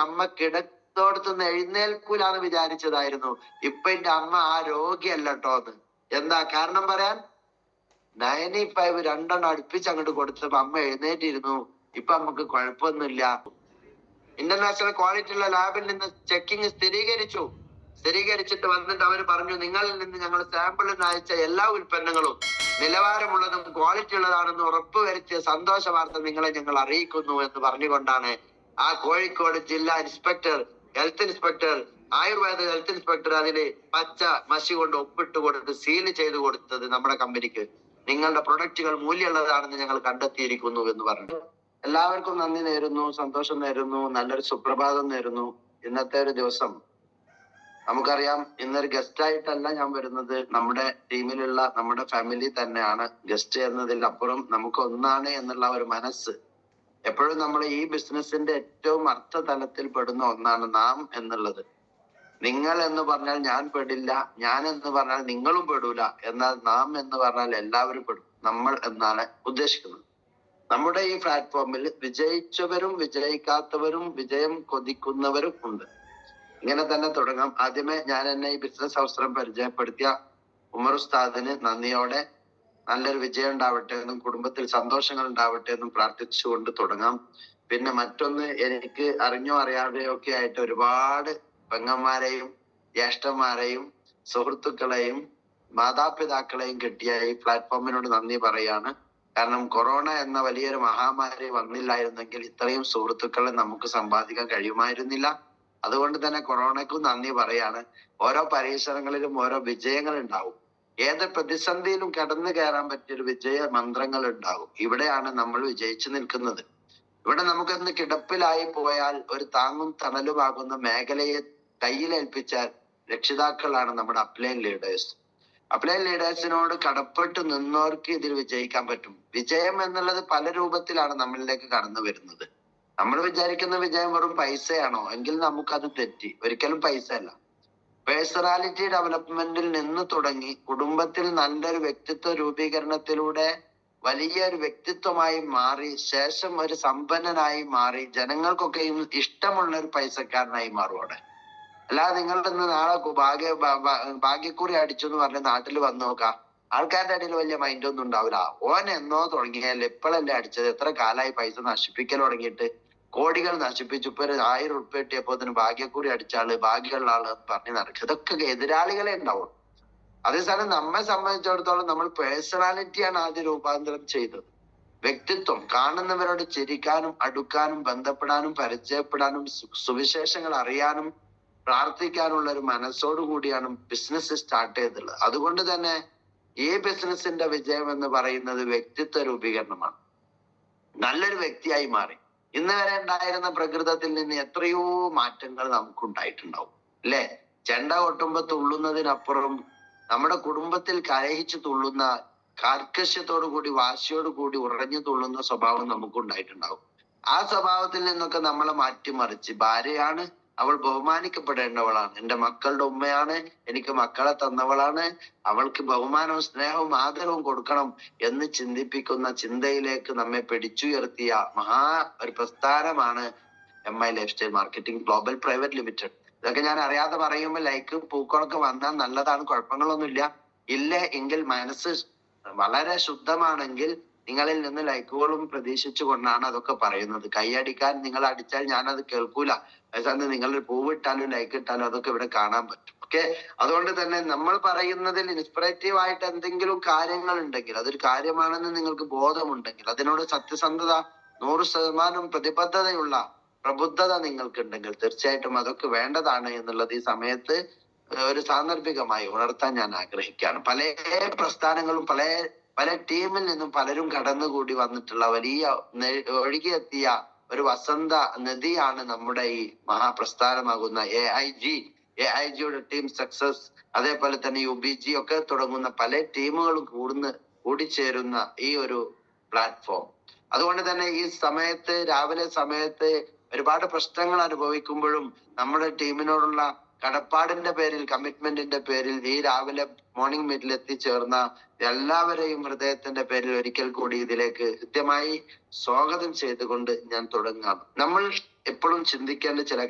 അമ്മ കിടത്തോടത്തുനിന്ന് എഴുന്നേൽക്കൂലാന്ന് വിചാരിച്ചതായിരുന്നു. ഇപ്പൊ എന്റെ അമ്മ ആ രോഗിയല്ല കേട്ടോന്ന്. എന്താ കാരണം പറയാൻ? 95 രണ്ടെണ്ണം അടുപ്പിച്ച് അങ്ങോട്ട് കൊടുത്തപ്പോ അമ്മ എഴുന്നേറ്റിരുന്നു. ഇപ്പൊ നമുക്ക് കുഴപ്പമൊന്നുമില്ല. ഇന്റർനാഷണൽ ക്വാളിറ്റി ഉള്ള ലാബിൽ നിന്ന് ചെക്കിങ് സ്ഥിരീകരിച്ചിട്ട് വന്നിട്ട് അവർ പറഞ്ഞു, നിങ്ങളിൽ നിന്ന് ഞങ്ങൾ സാമ്പിളിന് അയച്ച എല്ലാ ഉൽപ്പന്നങ്ങളും നിലവാരമുള്ളതും ക്വാളിറ്റി ഉള്ളതാണെന്ന് ഉറപ്പുവരുത്തിയ സന്തോഷ വാർത്ത നിങ്ങളെ ഞങ്ങൾ അറിയിക്കുന്നു എന്ന് പറഞ്ഞുകൊണ്ടാണ് ആ കോഴിക്കോട് ജില്ലാ health inspector, Ayurveda health inspector അതില് പച്ച മഷി കൊണ്ട് ഒപ്പിട്ട് കൊടുത്ത് സീല് ചെയ്ത് കൊടുത്തത് നമ്മുടെ കമ്പനിക്ക്. നിങ്ങളുടെ പ്രൊഡക്റ്റുകൾ മൂല്യമുള്ളതാണെന്ന് ഞങ്ങൾ കണ്ടെത്തിയിരിക്കുന്നു എന്ന് പറഞ്ഞു. എല്ലാവർക്കും നന്ദി നേരുന്നു, സന്തോഷം നേരുന്നു, നല്ലൊരു സുപ്രഭാതം നേരുന്നു. ഇന്നത്തെ ഒരു ദിവസം നമുക്കറിയാം, ഇന്നൊരു ഗസ്റ്റ് ആയിട്ടല്ല ഞാൻ വരുന്നത്. നമ്മുടെ ടീമിലുള്ള നമ്മുടെ ഫാമിലി തന്നെയാണ് ഗസ്റ്റ് എന്നതിൽ അപ്പുറം നമുക്ക് ഒന്നാണ് എന്നുള്ള ഒരു മനസ്സ്. എപ്പോഴും നമ്മൾ ഈ ബിസിനസിന്റെ ഏറ്റവും അർത്ഥതലത്തിൽ പെടുന്ന ഒന്നാണ് നാം എന്നുള്ളത്. നിങ്ങൾ എന്ന് പറഞ്ഞാൽ ഞാൻ പെടില്ല, ഞാൻ എന്ന് പറഞ്ഞാൽ നിങ്ങളും പെടൂല, എന്നാൽ നാം എന്ന് പറഞ്ഞാൽ എല്ലാവരും പെടും. നമ്മൾ എന്നാണ് ഉദ്ദേശിക്കുന്നത്. നമ്മുടെ ഈ പ്ലാറ്റ്ഫോമിൽ വിജയിച്ചവരും വിജയിക്കാത്തവരും വിജയം കൊതിക്കുന്നവരും ഉണ്ട്. ഇങ്ങനെ തന്നെ തുടങ്ങാം. ആദ്യമേ ഞാൻ എന്നെ ഈ ബിസിനസ് അവസരം പരിചയപ്പെടുത്തിയ ഉമർ ഉസ്താദിന് നന്ദിയോടെ നല്ലൊരു വിജയം ഉണ്ടാവട്ടെ എന്നും കുടുംബത്തിൽ സന്തോഷങ്ങൾ ഉണ്ടാവട്ടെ എന്നും പ്രാർത്ഥിച്ചുകൊണ്ട് തുടങ്ങാം. പിന്നെ മറ്റൊന്ന്, എനിക്ക് അറിഞ്ഞോ അറിയാതെയോ ഒക്കെ ആയിട്ട് ഒരുപാട് പെങ്ങന്മാരെയും ജ്യേഷ്ഠന്മാരെയും സുഹൃത്തുക്കളെയും മാതാപിതാക്കളെയും കിട്ടിയ ഈ പ്ലാറ്റ്ഫോമിനോട് നന്ദി പറയാണ്. കാരണം കൊറോണ എന്ന വലിയൊരു മഹാമാരി വന്നില്ലായിരുന്നെങ്കിൽ ഇത്രയും സുഹൃത്തുക്കളെ നമുക്ക് സമ്പാദിക്കാൻ കഴിയുമായിരുന്നില്ല. അതുകൊണ്ട് തന്നെ കൊറോണയ്ക്കും നന്ദി പറയാണ്. ഓരോ പരീക്ഷണങ്ങളിലും ഓരോ വിജയങ്ങൾ ഉണ്ടാവും. ഏത് പ്രതിസന്ധിയിലും കടന്നു കയറാൻ പറ്റിയൊരു വിജയ മന്ത്രങ്ങൾ ഉണ്ടാകും. ഇവിടെയാണ് നമ്മൾ വിജയിച്ചു നിൽക്കുന്നത്. ഇവിടെ നമുക്കൊന്ന് കിടപ്പിലായി പോയാൽ ഒരു താങ്ങും തണലുമാകുന്ന മേഖലയെ കയ്യിലേൽപ്പിച്ച രക്ഷിതാക്കളാണ് നമ്മുടെ അപ്ലൈൻ ലീഡേഴ്സ്. അപ്ലൈൻ ലീഡേഴ്സിനോട് കടപ്പെട്ട് നിന്നവർക്ക് ഇതിൽ വിജയിക്കാൻ പറ്റും. വിജയം എന്നുള്ളത് പല രൂപത്തിലാണ് നമ്മളിലേക്ക് കടന്നു വരുന്നത്. നമ്മൾ വിചാരിക്കുന്ന വിജയം വെറും പൈസയാണോ എങ്കിൽ നമുക്കത് തെറ്റി. ഒരിക്കലും പൈസ അല്ല. പേഴ്സണാലിറ്റി ഡെവലപ്മെന്റിൽ നിന്ന് തുടങ്ങി കുടുംബത്തിൽ നല്ലൊരു വ്യക്തിത്വ രൂപീകരണത്തിലൂടെ വലിയൊരു വ്യക്തിത്വമായി മാറി ശേഷം ഒരു സമ്പന്നനായി മാറി ജനങ്ങൾക്കൊക്കെയും ഇഷ്ടമുള്ള ഒരു പൈസക്കാരനായി മാറുവാണ്. അല്ലാതെ നിങ്ങളുടെ നാളെ ഭാഗ്യക്കുറി അടിച്ചു എന്ന് പറഞ്ഞ നാട്ടിൽ വന്നു നോക്കാം, ആൾക്കാരുടെ ഇടയിൽ വലിയ മൈൻഡൊന്നും ഉണ്ടാവില്ല. ഓൻ എന്നോ തുടങ്ങിയാൽ ഇപ്പോഴല്ലേ അടിച്ചത്, എത്ര കാലമായി പൈസ നശിപ്പിക്കൽ തുടങ്ങിയിട്ട്, കോടികൾ നശിപ്പിച്ചു. ഇപ്പൊ 1000 ഉറുപ്പിക കിട്ടിയപ്പോ അതിന് ഭാഗ്യക്കുറി അടിച്ചാള് ഭാഗ്യമുള്ള ആള് പറഞ്ഞ് നടക്കുക. ഇതൊക്കെ എതിരാളികളെ ഉണ്ടാവും. അതേസമയം നമ്മെ സംബന്ധിച്ചിടത്തോളം നമ്മൾ പേഴ്സണാലിറ്റിയാണ് ആദ്യം രൂപാന്തരം ചെയ്തത്. വ്യക്തിത്വം, കാണുന്നവരോട് ചിരിക്കാനും അടുക്കാനും ബന്ധപ്പെടാനും പരിചയപ്പെടാനും സുവിശേഷങ്ങൾ അറിയാനും പ്രാർത്ഥിക്കാനുള്ള ഒരു മനസ്സോടു കൂടിയാണ് ബിസിനസ് സ്റ്റാർട്ട് ചെയ്തിട്ടുള്ളത്. അതുകൊണ്ട് തന്നെ ഈ ബിസിനസിന്റെ വിജയം എന്ന് പറയുന്നത് വ്യക്തിത്വ രൂപീകരണമാണ്. നല്ലൊരു വ്യക്തിയായി മാറി. ഇന്ന് വരെ ഉണ്ടായിരുന്ന പ്രകൃതത്തിൽ നിന്ന് എത്രയോ മാറ്റങ്ങൾ നമുക്കുണ്ടായിട്ടുണ്ടാവും അല്ലെ? ചെണ്ട കൊട്ടുമ്പോ തുള്ളുന്നതിനപ്പുറം നമ്മുടെ കുടുംബത്തിൽ കലഹിച്ചു തുള്ളുന്ന, കാർക്കശ്യത്തോടു കൂടി വാശിയോടു കൂടി ഉറഞ്ഞു തുള്ളുന്ന സ്വഭാവം നമുക്കുണ്ടായിട്ടുണ്ടാവും. ആ സ്വഭാവത്തിൽ നിന്നൊക്കെ നമ്മളെ മാറ്റിമറിച്ച് ഭാര്യയാണ്, അവൾ ബഹുമാനിക്കപ്പെടേണ്ടവളാണ്, എന്റെ മക്കളുടെ ഉമ്മയാണ്, എനിക്ക് മക്കളെ തന്നവളാണ്, അവൾക്ക് ബഹുമാനവും സ്നേഹവും ആദരവും കൊടുക്കണം എന്ന് ചിന്തിപ്പിക്കുന്ന ചിന്തയിലേക്ക് നമ്മെ പിടിച്ചുയർത്തിയ ഒരു പ്രസ്ഥാനമാണ് MI life style marketing global private limited. ഇതൊക്കെ ഞാൻ അറിയാതെ പറയുമ്പോൾ ലൈക്ക് പൂക്കളൊക്കെ വന്നാൽ നല്ലതാണ്, കുഴപ്പങ്ങളൊന്നുമില്ല. ഇല്ല എങ്കിൽ മനസ്സ് വളരെ ശുദ്ധമാണെങ്കിൽ നിങ്ങളിൽ നിന്ന് ലൈക്കുകളും പ്രതീക്ഷിച്ചു കൊണ്ടാണ് അതൊക്കെ പറയുന്നത്. കൈയടിക്കാൻ നിങ്ങൾ അടിച്ചാൽ ഞാനത് കേൾക്കൂല. അതേസമയം നിങ്ങൾ പൂവിട്ടാലും ലൈക്ക് ഇട്ടാലും അതൊക്കെ ഇവിടെ കാണാൻ പറ്റും. ഓക്കെ, അതുകൊണ്ട് തന്നെ നമ്മൾ പറയുന്നതിൽ ഇൻസ്പിറേറ്റീവ് ആയിട്ട് എന്തെങ്കിലും കാര്യങ്ങൾ ഉണ്ടെങ്കിൽ, അതൊരു കാര്യമാണെന്ന് നിങ്ങൾക്ക് ബോധമുണ്ടെങ്കിൽ, അതിനോട് സത്യസന്ധത 100% പ്രതിബദ്ധതയുള്ള പ്രബുദ്ധത നിങ്ങൾക്കുണ്ടെങ്കിൽ തീർച്ചയായിട്ടും അതൊക്കെ വേണ്ടതാണ് എന്നുള്ളത് ഈ സമയത്ത് ഒരു സാന്ദർഭികമായി ഉണർത്താൻ ഞാൻ ആഗ്രഹിക്കുകയാണ്. പല പ്രസ്ഥാനങ്ങളും പല ടീമിൽ നിന്നും പലരും കടന്നുകൂടി വന്നിട്ടുള്ള വലിയ ഒഴുകിയെത്തിയ ഒരു വസന്ത നദിയാണ് നമ്മുടെ ഈ മഹാപ്രസ്ഥാനമാകുന്ന AIGയുടെ ടീം സക്സസ്, അതേപോലെ തന്നെ UBG ഒക്കെ തുടങ്ങുന്ന പല ടീമുകളും കൂടിച്ചേരുന്ന ഈ ഒരു പ്ലാറ്റ്ഫോം. അതുകൊണ്ട് തന്നെ ഈ സമയത്ത്, രാവിലെ സമയത്ത് ഒരുപാട് പ്രശ്നങ്ങൾ അനുഭവിക്കുമ്പോഴും നമ്മുടെ ടീമിനോടുള്ള കടപ്പാടിന്റെ പേരിൽ, കമ്മിറ്റ്മെന്റിന്റെ പേരിൽ ഈ രാവിലെ മോർണിംഗ് മീറ്റിൽ എത്തിച്ചേർന്ന എല്ലാവരെയും ഹൃദയത്തിന്റെ പേരിൽ ഒരിക്കൽ കൂടി ഇതിലേക്ക് കൃത്യമായി സ്വാഗതം ചെയ്തുകൊണ്ട് ഞാൻ തുടങ്ങാം. നമ്മൾ എപ്പോഴും ചിന്തിക്കേണ്ട ചില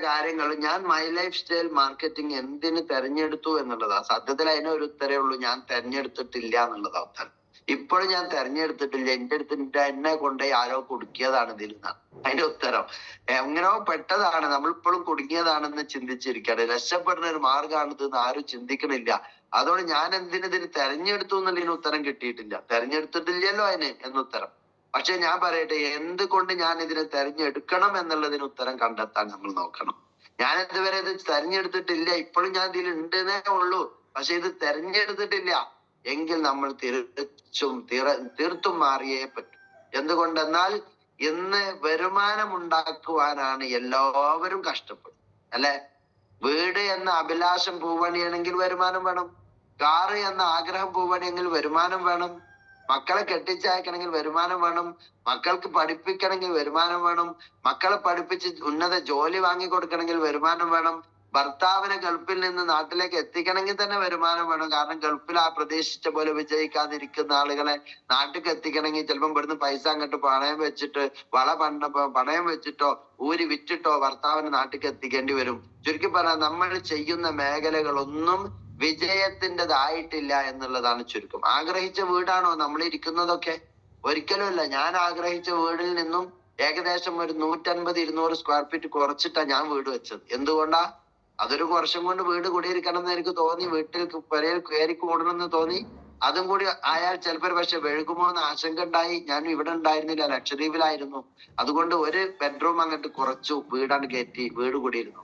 കാര്യങ്ങൾ ഞാൻ മൈ ലൈഫ് സ്റ്റൈൽ മാർക്കറ്റിംഗ് എന്തിന് തെരഞ്ഞെടുത്തു എന്നുള്ളതാ. സത്യത്തിൽ അതിന് ഒരു ഉത്തരേ ഉള്ളൂ, ഞാൻ തെരഞ്ഞെടുത്തിട്ടില്ല എന്നുള്ളതാ ഉത്തരം. ഇപ്പോഴും ഞാൻ തെരഞ്ഞെടുത്തിട്ടില്ല, എന്നെ കൊണ്ടുപോയി ആരോ കുടുക്കിയതാണ് ഇതിൽ നിന്നാണ് അതിന്റെ ഉത്തരം. എങ്ങനെയോ പെട്ടതാണ്, നമ്മൾ ഇപ്പോഴും കുടുങ്ങിയതാണെന്ന് ചിന്തിച്ചിരിക്കുകയാണ്. രക്ഷപ്പെടുന്ന ഒരു മാർഗമാണിത് എന്ന് ആരും ചിന്തിക്കണില്ല. അതുകൊണ്ട് ഞാൻ എന്തിനിതിന് തെരഞ്ഞെടുത്തു എന്നുള്ളതിന് ഉത്തരം കിട്ടിയിട്ടില്ല. തെരഞ്ഞെടുത്തിട്ടില്ലല്ലോ അതിന് എന്നുത്തരം. പക്ഷെ ഞാൻ പറയട്ടെ, എന്തുകൊണ്ട് ഞാൻ ഇതിനെ തെരഞ്ഞെടുക്കണം എന്നുള്ളതിന് ഉത്തരം കണ്ടെത്താൻ നമ്മൾ നോക്കണം. ഞാൻ ഇതുവരെ ഇത് തെരഞ്ഞെടുത്തിട്ടില്ല, ഇപ്പോഴും ഞാൻ ഇതിൽ ഉണ്ടെന്നേ ഉള്ളൂ, പക്ഷെ ഇത് തെരഞ്ഞെടുത്തിട്ടില്ല എങ്കിൽ നമ്മൾ തീർത്തും മാറിയേ പറ്റും. എന്തുകൊണ്ടെന്നാൽ ഇന്ന് വരുമാനം ഉണ്ടാക്കുവാനാണ് എല്ലാവരും കഷ്ടപ്പെടുന്നത്, അല്ലെ? വീട് എന്ന അഭിലാഷം പൂവണിയണമെങ്കിൽ വരുമാനം വേണം, കാറ് എന്ന ആഗ്രഹം പൂവണിയെങ്കിൽ വരുമാനം വേണം, മക്കളെ കെട്ടിച്ചയക്കണമെങ്കിൽ വരുമാനം വേണം, മക്കൾക്ക് പഠിപ്പിക്കണമെങ്കിൽ വരുമാനം വേണം, മക്കളെ പഠിപ്പിച്ച് ഉന്നത ജോലി വാങ്ങിക്കൊടുക്കണമെങ്കിൽ വരുമാനം വേണം, ഭർത്താവിനെ ഗൾഫിൽ നിന്ന് നാട്ടിലേക്ക് എത്തിക്കണമെങ്കിൽ തന്നെ വരുമാനം വേണം. കാരണം ഗൾഫിൽ ആ പ്രതീക്ഷിച്ച പോലെ വിജയിക്കാതിരിക്കുന്ന ആളുകളെ നാട്ടിലേക്ക് എത്തിക്കണമെങ്കിൽ ചിലപ്പം ഇവിടുന്ന് പൈസ അങ്ങോട്ട് പണയം വെച്ചിട്ട് പണയം വെച്ചിട്ടോ ഊരി വിറ്റിട്ടോ ഭർത്താവിനെ നാട്ടിലേക്ക് എത്തിക്കേണ്ടി വരും. ചുരുക്കി പറഞ്ഞാൽ നമ്മൾ ചെയ്യുന്ന മേഖലകളൊന്നും വിജയത്തിൻ്റെതായിട്ടില്ല എന്നുള്ളതാണ് ചുരുക്കം. ആഗ്രഹിച്ച വീടാണോ നമ്മൾ ഇരിക്കുന്നതൊക്കെ? ഒരിക്കലുമല്ല. ഞാൻ ആഗ്രഹിച്ച വീടിൽ നിന്നും ഏകദേശം ഒരു 150-200 സ്ക്വയർ ഫീറ്റ് കുറച്ചിട്ടാണ് ഞാൻ വീട് വെച്ചത്. എന്തുകൊണ്ടാ? അതൊരു വർഷം കൊണ്ട് വീട് കുടിയിരിക്കണം എന്ന് എനിക്ക് തോന്നി, വീട്ടിൽ പെരയിൽ കയറി കൂടണമെന്ന് തോന്നി. അതും കൂടി ആയാൽ ചിലപ്പോൾ പക്ഷെ വെഴുകുമോ എന്ന് ആശങ്ക ഉണ്ടായി. ഞാൻ ഇവിടെ ഉണ്ടായിരുന്നില്ല, ലക്ഷദ്വീപിലായിരുന്നു. അതുകൊണ്ട് ഒരു ബെഡ്റൂം അങ്ങോട്ട് കുറച്ചു, വീടാണ് കയറ്റി വീട് കൂടിയിരുന്നു.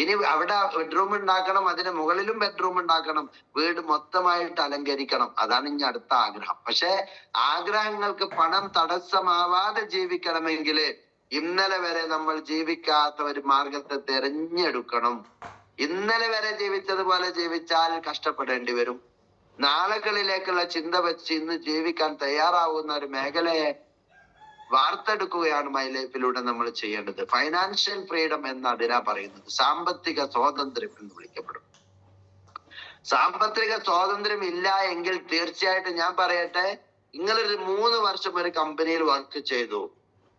ഇനി അവിടെ ബെഡ്റൂം ഉണ്ടാക്കണം, അതിന് മുകളിലും ബെഡ്റൂം ഉണ്ടാക്കണം, വീട് മൊത്തമായിട്ട് അലങ്കരിക്കണം. അതാണ് ഇനി അടുത്ത ആഗ്രഹം. പക്ഷെ ആഗ്രഹങ്ങൾക്ക് പണം തടസ്സമാവാതെ ജീവിക്കണമെങ്കിൽ ഇന്നലെ വരെ നമ്മൾ ജീവിക്കാത്ത ഒരു മാർഗത്തെ തിരഞ്ഞെടുക്കണം. ഇന്നലെ വരെ ജീവിച്ചതുപോലെ ജീവിച്ചാൽ കഷ്ടപ്പെടേണ്ടി വരും. നാളുകളിലേക്കുള്ള ചിന്ത വെച്ച് ഇന്ന് ജീവിക്കാൻ തയ്യാറാവുന്ന ഒരു മേഖലയെ വാർത്തെടുക്കുകയാണ് മൈ ലൈഫിലൂടെ നമ്മൾ ചെയ്യേണ്ടത്. ഫൈനാൻഷ്യൽ ഫ്രീഡം എന്ന് അതിനാ പറയുന്നത്. സാമ്പത്തിക സ്വാതന്ത്ര്യം എന്ന് വിളിക്കപ്പെടും. സാമ്പത്തിക സ്വാതന്ത്ര്യം ഇല്ല എങ്കിൽ തീർച്ചയായിട്ടും ഞാൻ പറയട്ടെ, നിങ്ങളൊരു 3 വർഷം ഒരു കമ്പനിയിൽ വർക്ക് ചെയ്തു,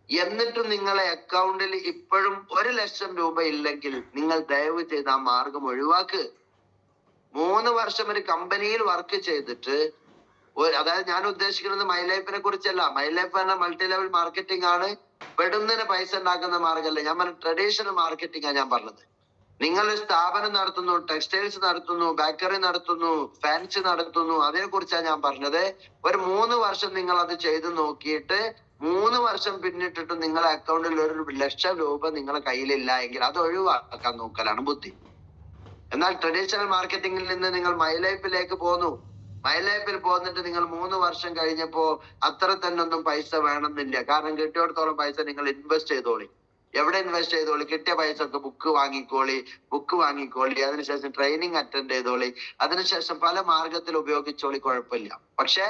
എന്നിട്ടും നിങ്ങളെ അക്കൗണ്ടിൽ ഇപ്പോഴും 1 ലക്ഷം രൂപ ഇല്ലെങ്കിൽ നിങ്ങൾ ദയവ് ചെയ്ത് ആ മാർഗം ഒഴിവാക്ക്. 3 വർഷം ഒരു കമ്പനിയിൽ വർക്ക് ചെയ്തിട്ട്, അതായത് ഞാൻ ഉദ്ദേശിക്കുന്നത് മൈ ലൈഫിനെ കുറിച്ചല്ല. മൈ ലൈഫ് എന്ന മൾട്ടി ലെവൽ മാർക്കറ്റിംഗ് ആണ്, പെടുന്നതിന് പൈസ ഉണ്ടാക്കുന്ന മാർഗമല്ല. ഞാൻ പറഞ്ഞ ട്രഡീഷണൽ മാർക്കറ്റിംഗ് ആണ് ഞാൻ പറഞ്ഞത്. നിങ്ങൾ സ്ഥാപനം നടത്തുന്നു, ടെക്സ്റ്റൈൽസ് നടത്തുന്നു, ബേക്കറി നടത്തുന്നു, ഫാൻസി നടത്തുന്നു, അതിനെ കുറിച്ചാണ് ഞാൻ പറഞ്ഞത്. ഒരു 3 വർഷം നിങ്ങൾ അത് ചെയ്ത് നോക്കിയിട്ട് 3 വർഷം പിന്നിട്ടിട്ട് നിങ്ങളെ അക്കൗണ്ടിൽ 1 ലക്ഷം രൂപ നിങ്ങളെ കയ്യിലില്ല എങ്കിൽ അത് ഒഴിവാക്കാൻ നോക്കലാണ് ബുദ്ധി. എന്നാൽ ട്രഡീഷണൽ മാർക്കറ്റിംഗിൽ നിന്ന് നിങ്ങൾ മൈ ലൈഫിലേക്ക് പോന്നു. മൈ ലൈഫിൽ പോന്നിട്ട് നിങ്ങൾ 3 വർഷം കഴിഞ്ഞപ്പോ അത്ര തന്നെ ഒന്നും പൈസ വേണമെന്നില്ല. കാരണം കിട്ടിയോടത്തോളം പൈസ നിങ്ങൾ ഇൻവെസ്റ്റ് ചെയ്തോളി. എവിടെ ഇൻവെസ്റ്റ് ചെയ്തോളി? കിട്ടിയ പൈസ ഒക്കെ ബുക്ക് വാങ്ങിക്കോളി, അതിനുശേഷം ട്രെയിനിങ് അറ്റൻഡ് ചെയ്തോളി, അതിനുശേഷം പല മാർഗത്തിൽ ഉപയോഗിച്ചോളി, കുഴപ്പമില്ല. പക്ഷെ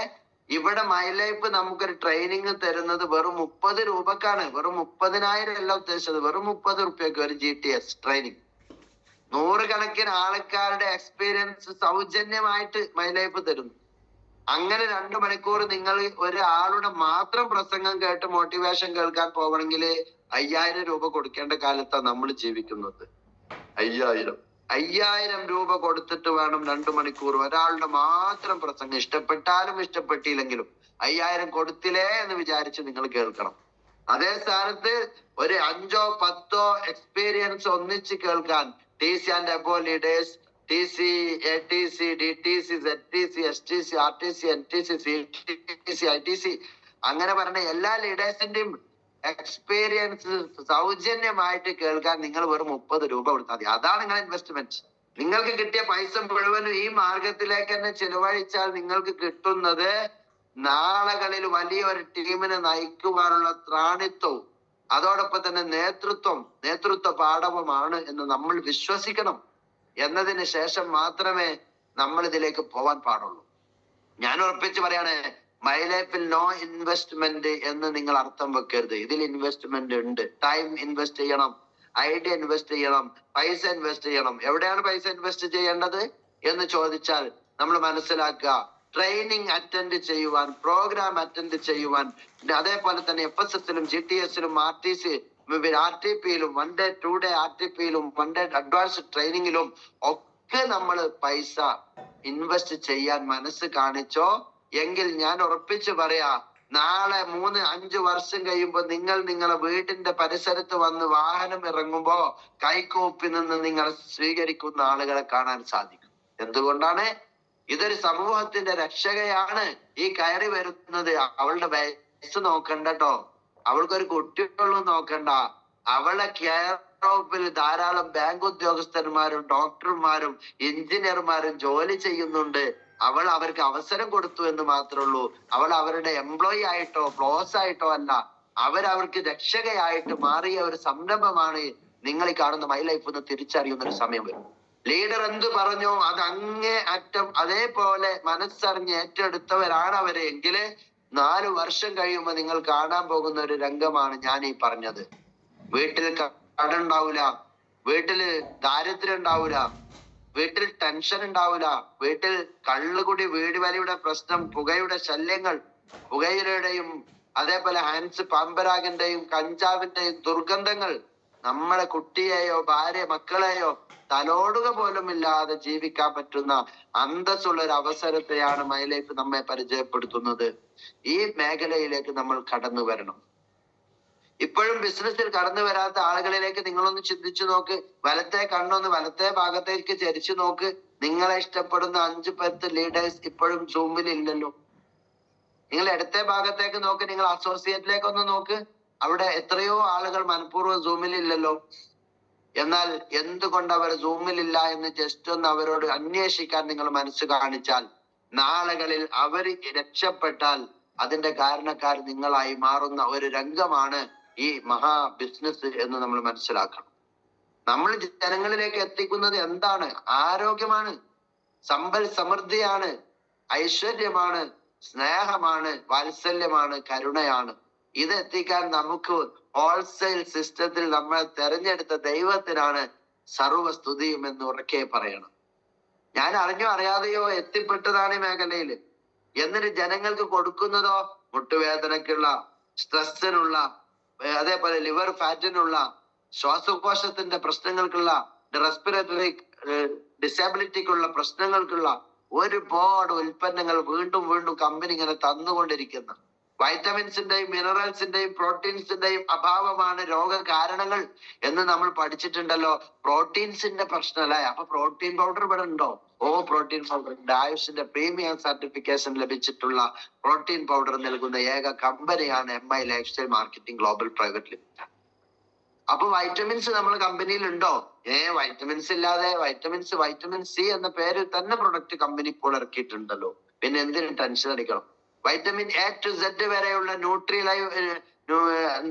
ഇവിടെ മൈ ലൈഫ് നമുക്കൊരു ട്രെയിനിങ് തരുന്നത് വെറും 30 രൂപക്കാണ്. വെറും 30,000 അല്ല ഉദ്ദേശിച്ചത്, വെറും 30 രൂപയ്ക്ക് ഒരു GTS ട്രെയിനിങ്. 100 കണക്കിന് ആൾക്കാരുടെ എക്സ്പീരിയൻസ് സൗജന്യമായിട്ട് മൈ ലൈഫ് തരുന്നു. അങ്ങനെ 2 മണിക്കൂർ നിങ്ങൾ ഒരാളുടെ മാത്രം പ്രസംഗം കേട്ട് മോട്ടിവേഷൻ കേൾക്കാൻ പോകണമെങ്കിൽ 5000 രൂപ കൊടുക്കേണ്ട കാലത്താണ് നമ്മൾ ജീവിക്കുന്നത്. 5000 രൂപ കൊടുത്തിട്ട് വേണം 2 മണിക്കൂർ ഒരാളുടെ മാത്രം പ്രസംഗം. ഇഷ്ടപ്പെട്ടാലും ഇഷ്ടപ്പെട്ടില്ലെങ്കിലും 5000 കൊടുത്തില്ലേ എന്ന് വിചാരിച്ച് നിങ്ങൾ കേൾക്കണം. അതേ സ്ഥാനത്ത് ഒരു 5-10 എക്സ്പീരിയൻസ് ഒന്നിച്ച് കേൾക്കാൻ TC and Above leaders, TC, ATC, DTC, ZTC, STC, RTC, NTC, CTC, ITC അങ്ങനെ പറഞ്ഞ എല്ലാ ലീഡേഴ്സിന്റെയും എക്സ്പീരിയൻസ് സൗജന്യമായിട്ട് കേൾക്കാൻ നിങ്ങൾ വെറും 30 രൂപ കൊടുത്താൽ മതി. അതാണ് നിങ്ങളുടെ ഇൻവെസ്റ്റ്മെന്റ്. നിങ്ങൾക്ക് കിട്ടിയ പൈസ മുഴുവനും ഈ മാർഗത്തിലേക്ക് തന്നെ ചെലവഴിച്ചാൽ നിങ്ങൾക്ക് കിട്ടുന്നത് നാളുകളിൽ വലിയ ഒരു ടീമിനെ നയിക്കുവാനുള്ള ത്രാണിത്വവും അതോടൊപ്പം തന്നെ നേതൃത്വ പാഠവുമാണ് എന്ന് നമ്മൾ വിശ്വസിക്കണം. എന്നതിന് ശേഷം മാത്രമേ നമ്മൾ ഇതിലേക്ക് പോവാൻ പാടുള്ളൂ. ഞാൻ ഉറപ്പിച്ച് പറയാണ്, മൈ ലൈഫിൽ നോ ഇൻവെസ്റ്റ്മെന്റ് എന്ന് നിങ്ങൾ അർത്ഥം വെക്കരുത്. ഇതിൽ ഇൻവെസ്റ്റ്മെന്റ് ഉണ്ട്. ടൈം ഇൻവെസ്റ്റ് ചെയ്യണം, ഐഡിയ ഇൻവെസ്റ്റ് ചെയ്യണം, പൈസ ഇൻവെസ്റ്റ് ചെയ്യണം. എവിടെയാണ് പൈസ ഇൻവെസ്റ്റ് ചെയ്യേണ്ടത് എന്ന് ചോദിച്ചാൽ നമ്മൾ മനസ്സിലാക്കുക, ട്രെയിനിങ് അറ്റൻഡ് ചെയ്യുവാൻ, പ്രോഗ്രാം അറ്റൻഡ് ചെയ്യുവാൻ, അതേപോലെ തന്നെ FSSലും GTSലും RTPയിലും 1 day 2 day RTPയിലും 1 day അഡ്വാൻസ് ട്രെയിനിങ്ങിലും ഒക്കെ നമ്മൾ പൈസ ഇൻവെസ്റ്റ് ചെയ്യാൻ മനസ്സ് കാണിച്ചോ എങ്കിൽ ഞാൻ ഉറപ്പിച്ചു പറയാ, നാളെ 3-5 വർഷം കഴിയുമ്പോൾ നിങ്ങൾ നിങ്ങളെ വീടിന്റെ പരിസരത്ത് വന്ന് വാഹനം ഇറങ്ങുമ്പോ കൈകൂപ്പി നിന്ന് നിങ്ങൾ സ്വീകരിക്കുന്ന ആളുകളെ കാണാൻ സാധിക്കും. എന്തുകൊണ്ടാണ്? ഇതൊരു സമൂഹത്തിന്റെ രക്ഷകയാണ് ഈ കയറി വരുന്നത്. അവളുടെ വയസ്സ് നോക്കണ്ട കേട്ടോ, അവൾക്കൊരു കുട്ടികളും നോക്കണ്ട. അവളെ കെയർ ഓഫിൽ ധാരാളം ബാങ്ക് ഉദ്യോഗസ്ഥന്മാരും ഡോക്ടർമാരും എഞ്ചിനീയർമാരും ജോലി ചെയ്യുന്നുണ്ട്. അവൾ അവർക്ക് അവസരം കൊടുത്തു എന്ന് മാത്രമേ ഉള്ളൂ. അവൾ അവരുടെ എംപ്ലോയി ആയിട്ടോ ക്ലോസ് ആയിട്ടോ അല്ല, അവർക്ക് രക്ഷകയായിട്ട് മാറിയ ഒരു സംരംഭമാണ് നിങ്ങൾ ഈ കാണുന്ന മൈ ലൈഫ് എന്ന് തിരിച്ചറിയുന്ന ഒരു സമയം വരും. ലീഡർ എന്ത് പറഞ്ഞോ അത് അങ്ങേ അറ്റം അതേപോലെ മനസ്സറിഞ്ഞ് ഏറ്റെടുത്തവരാണ് അവര് എങ്കിൽ 4 വർഷം കഴിയുമ്പോൾ നിങ്ങൾ കാണാൻ പോകുന്ന ഒരു രംഗമാണ് ഞാൻ ഈ പറഞ്ഞത്. വീട്ടിൽ കടം ഉണ്ടാവൂല, വീട്ടില് ദാരിദ്ര്യം ഉണ്ടാവൂല, വീട്ടിൽ ടെൻഷൻ ഉണ്ടാവൂല, വീട്ടിൽ കള്ളുകുടി, വീട് വലിയുടെ പ്രശ്നം, പുകയുടെ ശല്യങ്ങൾ, പുകയിലയുടെയും അതേപോലെ ഹാൻസ് പാമ്പരാഗിന്റെയും കഞ്ചാവിന്റെയും ദുർഗന്ധങ്ങൾ നമ്മളെ കുട്ടിയെയോ ഭാര്യ മക്കളെയോ തലോടുക പോലും ഇല്ലാതെ ജീവിക്കാൻ പറ്റുന്ന അന്തസ്സുള്ള ഒരു അവസരത്തെയാണ് മൈ ലൈഫ് നമ്മെ പരിചയപ്പെടുത്തുന്നത്. ഈ മേഖലയിലേക്ക് നമ്മൾ കടന്നു വരണം. ഇപ്പോഴും ബിസിനസ്സിൽ കടന്നു വരാത്ത ആളുകളിലേക്ക് നിങ്ങളൊന്ന് ചിന്തിച്ചു നോക്ക്. വലത്തെ കണ്ണൊന്ന് വലത്തെ ഭാഗത്തേക്ക് ചരിച്ചു നോക്ക്. നിങ്ങളെ ഇഷ്ടപ്പെടുന്ന 5-10 ലീഡേഴ്സ് ഇപ്പോഴും സൂമിൽ ഇല്ലല്ലോ. നിങ്ങൾ ഇടത്തെ ഭാഗത്തേക്ക് നോക്ക്, നിങ്ങൾ അസോസിയേറ്റിലേക്ക് ഒന്ന് നോക്ക്, അവിടെ എത്രയോ ആളുകൾ മനഃപൂർവ്വം സൂമിൽ ഇല്ലല്ലോ. എന്നാൽ എന്തുകൊണ്ട് അവർ സൂമിലില്ല എന്ന് ജസ്റ്റ് ഒന്ന് അവരോട് അന്വേഷിക്കാൻ നിങ്ങൾ മനസ്സ് കാണിച്ചാൽ, നാളുകളിൽ അവർ രക്ഷപ്പെട്ടാൽ അതിന്റെ കാരണക്കാർ നിങ്ങളായി മാറുന്ന ഒരു രംഗമാണ് ഈ മഹാ ബിസിനസ് എന്ന് നമ്മൾ മനസ്സിലാക്കണം. നമ്മൾ ജനങ്ങളിലേക്ക് എത്തിക്കുന്നത് എന്താണ്? ആരോഗ്യമാണ്, സമ്പൽ സമൃദ്ധിയാണ്, ഐശ്വര്യമാണ്, സ്നേഹമാണ്, വാത്സല്യമാണ്, കരുണയാണ്. ഇത് എത്തിക്കാൻ നമുക്ക് ഹോൾസെയിൽ സിസ്റ്റത്തിൽ നമ്മൾ തെരഞ്ഞെടുത്ത ദൈവത്തിനാണ് സർവസ്തുതിയും എന്ന് ഉറക്കെ പറയണം. ഞാൻ അറിഞ്ഞോ അറിയാതെയോ എത്തിപ്പെട്ടതാണ് ഈ മേഖലയിൽ. എന്നിട്ട് ജനങ്ങൾക്ക് കൊടുക്കുന്നതോ മുട്ടുവേദനക്കുള്ള, സ്ട്രെസ്സിനുള്ള, അതേപോലെ ലിവർ ഫാറ്റിനുള്ള, ശ്വാസകോശത്തിന്റെ പ്രശ്നങ്ങൾക്കുള്ള, റെസ്പിറേറ്ററി ഡിസബിലിറ്റിക്കുള്ള പ്രശ്നങ്ങൾക്കുള്ള ഒരുപാട് ഉൽപ്പന്നങ്ങൾ വീണ്ടും വീണ്ടും കമ്പനി ഇങ്ങനെ തന്നുകൊണ്ടിരിക്കുന്ന, വൈറ്റമിൻസിന്റെയും മിനറൽസിന്റെയും പ്രോട്ടീൻസിന്റെയും അഭാവമാണ് രോഗകാരണങ്ങൾ എന്ന് നമ്മൾ പഠിച്ചിട്ടുണ്ടല്ലോ. പ്രോട്ടീൻസിന്റെ പ്രശ്നമല്ലേ? അപ്പൊ പ്രോട്ടീൻ പൗഡർ ഇവിടെ ഉണ്ടോ? പ്രോട്ടീൻ പൗഡർ ഉണ്ട്. ആയുഷിന്റെ പ്രീമിയം സർട്ടിഫിക്കേഷൻ ലഭിച്ചിട്ടുള്ള പ്രോട്ടീൻ പൗഡർ നൽകുന്ന ഏക കമ്പനിയാണ് MI life style marketing global private limited. അപ്പൊ വൈറ്റമിൻസ് നമ്മൾ കമ്പനിയിൽ ഉണ്ടോ? വൈറ്റമിൻസ് ഇല്ലാതെ വൈറ്റമിൻ C എന്ന പേരിൽ തന്നെ പ്രൊഡക്റ്റ് കമ്പനി ഇപ്പോൾ ഇറക്കിയിട്ടുണ്ടല്ലോ. പിന്നെ എന്തിനു ടെൻഷൻ അടിക്കണം? വൈറ്റമിൻ A to Z വരെയുള്ള ന്യൂട്രി ലൈഫ്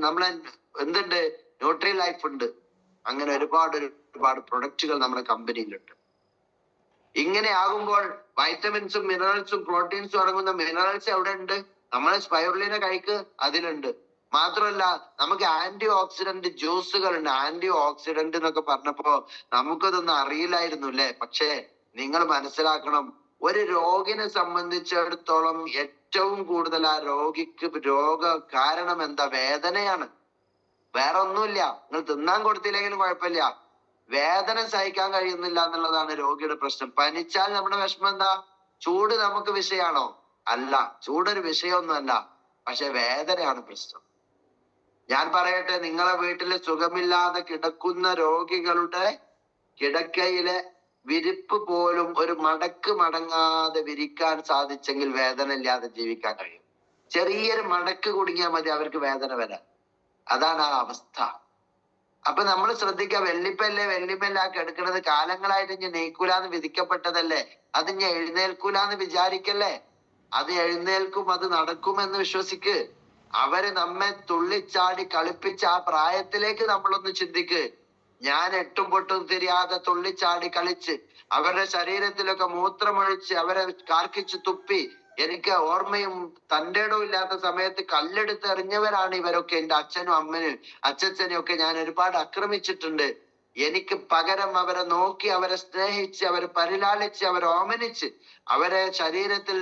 നമ്മളെ എന്തുണ്ട്? ന്യൂട്രി ലൈഫ് ഉണ്ട്. അങ്ങനെ ഒരുപാട് പ്രൊഡക്റ്റുകൾ നമ്മുടെ കമ്പനിയിലുണ്ട്. ഇങ്ങനെ ആകുമ്പോൾ വൈറ്റമിൻസും മിനറൽസും പ്രോട്ടീൻസും അടങ്ങുന്ന മിനറൽസ് എവിടെ ഉണ്ട്? നമ്മളെ സ്പൈറുലിന കഴിക്ക്, അതിലുണ്ട്. മാത്രമല്ല നമുക്ക് ആന്റി ഓക്സിഡന്റ് ജ്യൂസുകൾ ഉണ്ട്. ആന്റി ഓക്സിഡന്റ് എന്നൊക്കെ പറഞ്ഞപ്പോ നമുക്കതൊന്നും അറിയില്ലായിരുന്നു അല്ലെ? പക്ഷേ നിങ്ങൾ മനസ്സിലാക്കണം, ഒരു രോഗിനെ സംബന്ധിച്ചിടത്തോളം ഏറ്റവും കൂടുതൽ ആ രോഗിക്ക് രോഗ കാരണം എന്താ? വേദനയാണ്. വേറെ ഒന്നുമില്ല. നിങ്ങൾ തിന്നാൻ കൊടുത്തില്ലെങ്കിലും കുഴപ്പമില്ല, വേദന സഹിക്കാൻ കഴിയുന്നില്ല എന്നുള്ളതാണ് രോഗിയുടെ പ്രശ്നം. പനിച്ചാൽ നമ്മുടെ വിഷമം എന്താ? ചൂട് നമുക്ക് വിഷയമാണോ? അല്ല, ചൂടൊരു വിഷയമൊന്നുമല്ല. പക്ഷെ വേദനയാണ് പ്രശ്നം. ഞാൻ പറയട്ടെ, നിങ്ങളെ വീട്ടില് സുഖമില്ലാതെ കിടക്കുന്ന രോഗികളുടെ കിടക്കയിലെ വിരിപ്പ് പോലും ഒരു മടങ്ങാതെ വിരിക്കാൻ സാധിച്ചെങ്കിൽ വേദന ഇല്ലാതെ ജീവിക്കാൻ കഴിയും. ചെറിയൊരു മടക്ക് കുടുങ്ങിയാൽ മതി അവർക്ക് വേദന വരാൻ. അതാണ് ആ അവസ്ഥ. അപ്പൊ നമ്മൾ ശ്രദ്ധിക്കുക, വെള്ളിപ്പല്ല കിടക്കുന്നത് കാലങ്ങളായിട്ട് ഇനി നീക്കൂലാന്ന് വിധിക്കപ്പെട്ടതല്ലേ. അത് ഇനി എഴുന്നേൽക്കൂലാന്ന് വിചാരിക്കല്ലേ. അത് എഴുന്നേൽക്കും, അത് നടക്കുമെന്ന് വിശ്വസിക്ക്. അവര് നമ്മെ തുള്ളിച്ചാടി കളിപ്പിച്ച ആ പ്രായത്തിലേക്ക് നമ്മളൊന്ന് ചിന്തിക്ക്. ഞാൻ എട്ടും പൊട്ടും തിരിയാതെ തുള്ളിച്ചാടി കളിച്ച് അവരുടെ ശരീരത്തിലൊക്കെ മൂത്രമൊഴിച്ച് അവരെ കാർക്കിച്ച് തുപ്പി എനിക്ക് ഓർമ്മയും തന്റേടവും ഇല്ലാത്ത സമയത്ത് കല്ലെടുത്ത് എറിഞ്ഞവരാണ് ഇവരൊക്കെ. എന്റെ അച്ഛനും അമ്മനും അച്ഛനും ഒക്കെ ഞാൻ ഒരുപാട് ആക്രമിച്ചിട്ടുണ്ട്. എനിക്ക് പകരം അവരെ നോക്കി, അവരെ സ്നേഹിച്ച്, അവരെ പരിലാളിച്ച്, അവരെ ഓമനിച്ച്, അവരെ ശരീരത്തിൽ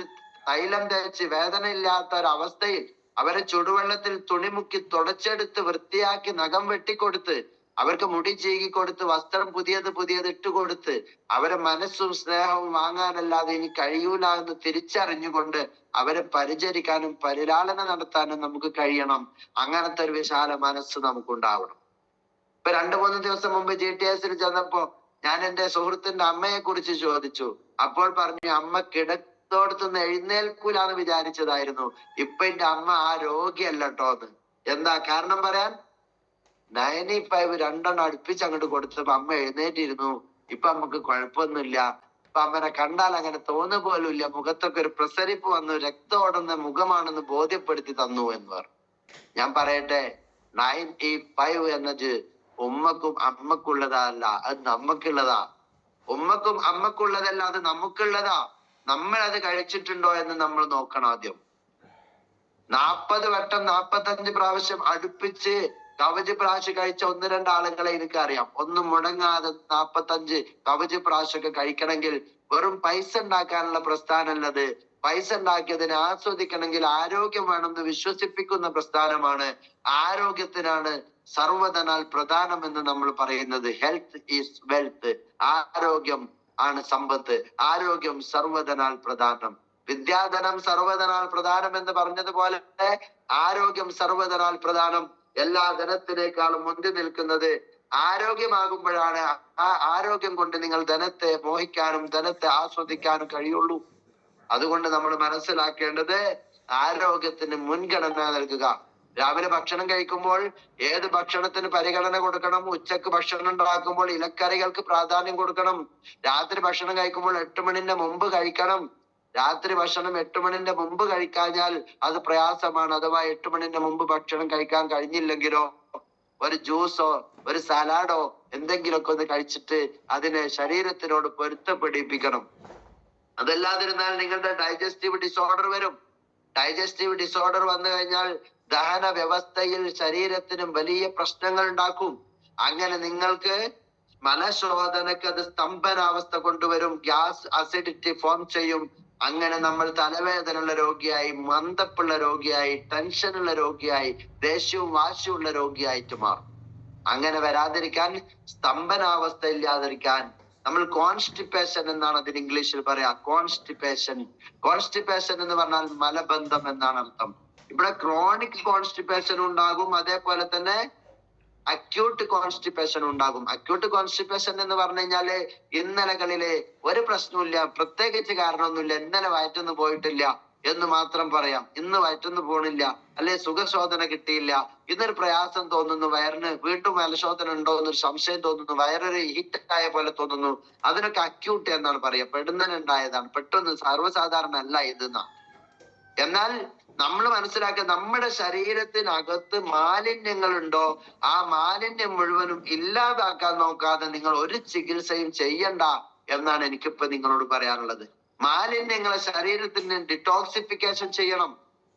തൈലം തേച്ച് വേദന ഇല്ലാത്ത ഒരവസ്ഥയിൽ അവരെ ചുടുവെള്ളത്തിൽ തുണിമുക്കി തുടച്ചെടുത്ത് വൃത്തിയാക്കി നഖം വെട്ടിക്കൊടുത്ത് അവർക്ക് മുടി ചീകിക്കൊടുത്ത് വസ്ത്രം പുതിയത് ഇട്ടുകൊടുത്ത് അവരെ മനസ്സും സ്നേഹവും വാങ്ങാനല്ലാതെ ഇനി കഴിയൂല എന്ന് തിരിച്ചറിഞ്ഞുകൊണ്ട് അവരെ പരിചരിക്കാനും പരിലാളന നടത്താനും നമുക്ക് കഴിയണം. അങ്ങനത്തെ ഒരു വിശാല മനസ്സ് നമുക്കുണ്ടാവണം. ഇപ്പൊ 2-3 ദിവസം മുമ്പ് GTS ചെന്നപ്പോ ഞാൻ എന്റെ സുഹൃത്തിന്റെ അമ്മയെ കുറിച്ച് ചോദിച്ചു. അപ്പോൾ പറഞ്ഞു, അമ്മ കിടത്തോടത്തുനിന്ന് എഴുന്നേൽക്കൂലാന്ന് വിചാരിച്ചതായിരുന്നു. ഇപ്പൊ എന്റെ അമ്മ ആ രോഗിയല്ല കേട്ടോന്ന്. എന്താ കാരണം പറയാൻ? 95 രണ്ടെണ്ണം അടുപ്പിച്ച് അങ്ങോട്ട് കൊടുത്തപ്പോ അമ്മ എഴുന്നേറ്റിരുന്നു. ഇപ്പൊ അമ്മക്ക് കുഴപ്പമൊന്നുമില്ല. ഇപ്പൊ അമ്മനെ കണ്ടാൽ അങ്ങനെ തോന്നു പോലും ഇല്ല. മുഖത്തൊക്കെ ഒരു പ്രസരിപ്പ് വന്നു, രക്തം ഓടുന്ന മുഖമാണെന്ന് ബോധ്യപ്പെടുത്തി തന്നു എന്ന് പറഞ്ഞു. ഞാൻ പറയട്ടെ, 95 എന്നത് ഉമ്മക്കും അമ്മക്കുള്ളതാ അല്ല, അത് നമുക്കുള്ളതാ. ഉമ്മക്കും അമ്മക്കുള്ളതല്ല, അത് നമുക്കുള്ളതാ. നമ്മൾ അത് കഴിച്ചിട്ടുണ്ടോ എന്ന് നമ്മൾ നോക്കണം ആദ്യം. 40 വട്ടം 45 പ്രാവശ്യം അടുപ്പിച്ച് കവച് പ്രാവശ്യം കഴിച്ച 1-2 ആളുകളെ എനിക്കറിയാം. ഒന്നും മുടങ്ങാതെ 45 കവച് പ്രാവശ്യമൊക്കെ കഴിക്കണമെങ്കിൽ വെറും പൈസ ഉണ്ടാക്കാനുള്ള പ്രസ്ഥാനമല്ലത്. പൈസ ഉണ്ടാക്കിയതിനെ ആസ്വദിക്കണമെങ്കിൽ ആരോഗ്യം വേണമെന്ന് വിശ്വസിപ്പിക്കുന്ന പ്രസ്ഥാനമാണ്. ആരോഗ്യത്തിനാണ് സർവ്വധനാൽ പ്രധാനം എന്ന് നമ്മൾ പറയുന്നത്. Health is wealth. ആരോഗ്യം ആണ് സമ്പത്ത്. ആരോഗ്യം സർവ്വധനാൽ പ്രധാനം. വിദ്യാധനം സർവ്വധനാൽ പ്രധാനം എന്ന് പറഞ്ഞതുപോലെ ആരോഗ്യം സർവ്വധനാൽ പ്രധാനം. എല്ലാ ധനത്തിനേക്കാളും മുന്തി നിൽക്കുന്നത് ആരോഗ്യമാകുമ്പോഴാണ്. ആ ആരോഗ്യം കൊണ്ട് നിങ്ങൾ ധനത്തെ മോഹിക്കാനും ധനത്തെ ആസ്വദിക്കാനും കഴിയുള്ളൂ. അതുകൊണ്ട് നമ്മൾ മനസ്സിലാക്കേണ്ടത് ആരോഗ്യത്തിന് മുൻഗണന നൽകുക. രാവിലെ ഭക്ഷണം കഴിക്കുമ്പോൾ ഏത് ഭക്ഷണത്തിന് പരിഗണന കൊടുക്കണം? ഉച്ചക്ക് ഭക്ഷണം ഉണ്ടാക്കുമ്പോൾ ഇലക്കറികൾക്ക് പ്രാധാന്യം കൊടുക്കണം. രാത്രി ഭക്ഷണം കഴിക്കുമ്പോൾ 8 മണിന്റെ മുമ്പ് കഴിക്കണം. രാത്രി ഭക്ഷണം 8 മണിന്റെ മുമ്പ് കഴിക്കാഞ്ഞാൽ അത് പ്രയാസമാണ്. അഥവാ 8 മണിന്റെ മുമ്പ് ഭക്ഷണം കഴിക്കാൻ കഴിഞ്ഞില്ലെങ്കിലോ ഒരു ജ്യൂസോ ഒരു സലാഡോ എന്തെങ്കിലുമൊക്കെ ഒന്ന് കഴിച്ചിട്ട് അതിനെ ശരീരത്തിനോട് പൊരുത്തപ്പെടിപ്പിക്കണം. അതല്ലാതിരുന്നാൽ നിങ്ങളുടെ ഡൈജസ്റ്റീവ് ഡിസോർഡർ വരും. ഡൈജസ്റ്റീവ് ഡിസോർഡർ വന്നു കഴിഞ്ഞാൽ ദഹന വ്യവസ്ഥയിൽ ശരീരത്തിനും വലിയ പ്രശ്നങ്ങൾ ഉണ്ടാക്കും. അങ്ങനെ നിങ്ങൾക്ക് മലശോധനക്ക് അത് സ്തംഭനാവസ്ഥ കൊണ്ടുവരും. ഗ്യാസ് അസിഡിറ്റി ഫോം ചെയ്യും. അങ്ങനെ നമ്മൾ തലവേദനയുള്ള രോഗിയായി, മന്ദപ്പുള്ള രോഗിയായി, ടെൻഷനുള്ള രോഗിയായി, ദേഷ്യവും വാശിയുള്ള രോഗിയായിട്ട് മാറും. അങ്ങനെ വരാതിരിക്കാൻ, സ്തംഭനാവസ്ഥ ഇല്ലാതിരിക്കാൻ നമ്മൾ കോൺസ്റ്റിപ്പേഷൻ എന്നാണ് അതിന് ഇംഗ്ലീഷിൽ പറയാ. കോൺസ്റ്റിപ്പേഷൻ എന്ന് പറഞ്ഞാൽ മലബന്ധം എന്നാണ് അർത്ഥം. ഇവിടെ ക്രോണിക് കോൺസ്റ്റിപ്പേഷൻ ഉണ്ടാകും, അതേപോലെ തന്നെ അക്യൂട്ട് കോൺസ്റ്റിപ്പേഷൻ ഉണ്ടാകും. അക്യൂട്ട് കോൺസ്റ്റിപ്പേഷൻ എന്ന് പറഞ്ഞു കഴിഞ്ഞാല് ഇന്നലകളിലെ ഒരു പ്രശ്നമില്ല, പ്രത്യേകിച്ച് കാരണമൊന്നുമില്ല, ഇന്നലെ വയറ്റൊന്നും പോയിട്ടില്ല എന്ന് മാത്രം പറയാം. ഇന്ന് വയറ്റൊന്നും പോണില്ല, അല്ലെ സുഖശോധന കിട്ടിയില്ല, ഇന്നൊരു പ്രയാസം തോന്നുന്നു, വയറിന് വീണ്ടും മലശോധന ഉണ്ടോ എന്നൊരു സംശയം തോന്നുന്നു, വയറൊരു ഹീറ്റായ പോലെ തോന്നുന്നു, അതിനൊക്കെ അക്യൂട്ട് എന്നാണ് പറയാ. പെടുന്നതിനുണ്ടായതാണ്, പെട്ടെന്ന് സർവ്വസാധാരണ അല്ല ഇതെന്നാ. എന്നാൽ നമ്മൾ മനസ്സിലാക്കുക, നമ്മുടെ ശരീരത്തിനകത്ത് മാലിന്യങ്ങൾ ഉണ്ടോ, ആ മാലിന്യം മുഴുവനും ഇല്ലാതാക്കാൻ നോക്കാതെ നിങ്ങൾ ഒരു ചികിത്സയും ചെയ്യണ്ട എന്നാണ് എനിക്കിപ്പോ നിങ്ങളോട് പറയാനുള്ളത്. മാലിന്യങ്ങളെ ശരീരത്തിന് ഡിറ്റോക്സിഫിക്കേഷൻ ചെയ്യണം.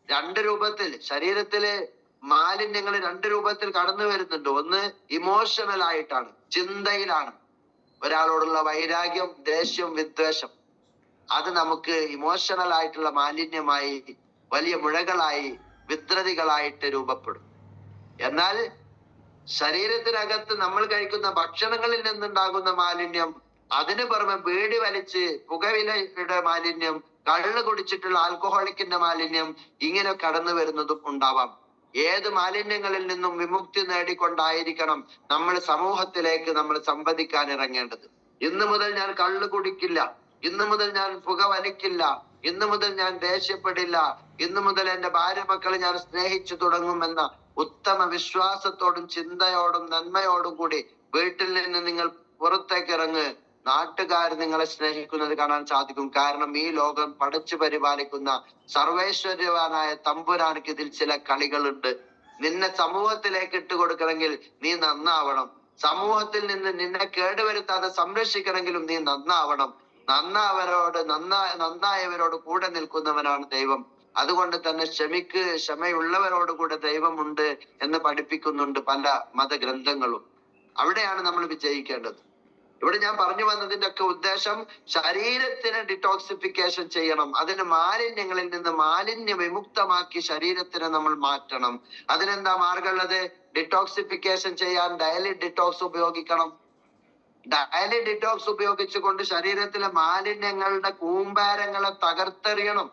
2 രൂപത്തിൽ ശരീരത്തില് മാലിന്യങ്ങൾ 2 രൂപത്തിൽ കടന്നു വരുന്നുണ്ട്. ഒന്ന് ഇമോഷണൽ ആയിട്ടാണ്, ചിന്തയിലാണ്. ഒരാളോടുള്ള വൈരാഗ്യം, ദേഷ്യം, വിദ്വേഷം, അത് നമുക്ക് ഇമോഷണൽ ആയിട്ടുള്ള മാലിന്യമായി വലിയ മുഴകളായി വിദ്രതികളായിട്ട് രൂപപ്പെടും. എന്നാൽ ശരീരത്തിനകത്ത് നമ്മൾ കഴിക്കുന്ന ഭക്ഷണങ്ങളിൽ നിന്നുണ്ടാകുന്ന മാലിന്യം, അതിന് പുറമെ ബീഡി വലിച്ച് പുകയിലയുടെ മാലിന്യം, കള്ള് കുടിച്ചിട്ടുള്ള ആൽക്കഹോളിക്കിന്റെ മാലിന്യം, ഇങ്ങനെ കടന്നു വരുന്നതും ഉണ്ടാവാം. ഏത് മാലിന്യങ്ങളിൽ നിന്നും വിമുക്തി നേടിക്കൊണ്ടായിരിക്കണം നമ്മൾ സമൂഹത്തിലേക്ക് നമ്മൾ സംവദിക്കാൻ ഇറങ്ങേണ്ടത്. ഇന്നു മുതൽ ഞാൻ കള്ള് കുടിക്കില്ല, ഇന്നു മുതൽ ഞാൻ പുക വലിക്കില്ല, ഇന്നു മുതൽ ഞാൻ ദേഷ്യപ്പെടില്ല, ഇന്നു മുതൽ എന്റെ ഭാര്യ മക്കളെ ഞാൻ സ്നേഹിച്ചു തുടങ്ങുമെന്ന ഉത്തമ വിശ്വാസത്തോടും ചിന്തയോടും നന്മയോടും കൂടി വീട്ടിൽ നിന്ന് നിങ്ങൾ പുറത്തേക്ക് ഇറങ്ങ്. നാട്ടുകാർ നിങ്ങളെ സ്നേഹിക്കുന്നത് കാണാൻ സാധിക്കും. കാരണം ഈ ലോകം പടച്ചു പരിപാലിക്കുന്ന സർവേശ്വര്യവാനായ തമ്പുരാనికి ഇതിൽ ചില കളികളുണ്ട്. നിന്നെ സമൂഹത്തിലേക്ക് ഇട്ടുകൊടുക്കണമെങ്കിൽ നീ നന്നാവണം. സമൂഹത്തിൽ നിന്ന് നിന്നെ കേടുവരുത്താതെ സംരക്ഷിക്കണമെങ്കിലും നീ നന്നാവണം. നന്നായവരോട് കൂടെ നിൽക്കുന്നവനാണ് ദൈവം. അതുകൊണ്ട് തന്നെ ക്ഷമയുള്ളവരോട് കൂടെ ദൈവമുണ്ട് എന്ന് പഠിപ്പിക്കുന്നുണ്ട് പല മതഗ്രന്ഥങ്ങളും. അവിടെയാണ് നമ്മൾ വിജയിക്കേണ്ടത്. ഇവിടെ ഞാൻ പറഞ്ഞു വന്നതിന്റെ ഒക്കെ ഉദ്ദേശം ശരീരത്തിന് ഡിറ്റോക്സിഫിക്കേഷൻ ചെയ്യണം. അതിന് മാലിന്യങ്ങളിൽ നിന്ന് മാലിന്യ വിമുക്തമാക്കി ശരീരത്തിനെ നമ്മൾ മാറ്റണം. അതിനെന്താ മാർഗമുള്ളത്? ഡിറ്റോക്സിഫിക്കേഷൻ ചെയ്യാൻ ഡയലി ഡിറ്റോക്സ് ഉപയോഗിക്കണം. ഡയലി ഡിറ്റോക്സ് ഉപയോഗിച്ചുകൊണ്ട് ശരീരത്തിലെ മാലിന്യങ്ങളുടെ കൂമ്പാരങ്ങളെ തകർത്തെറിയണം.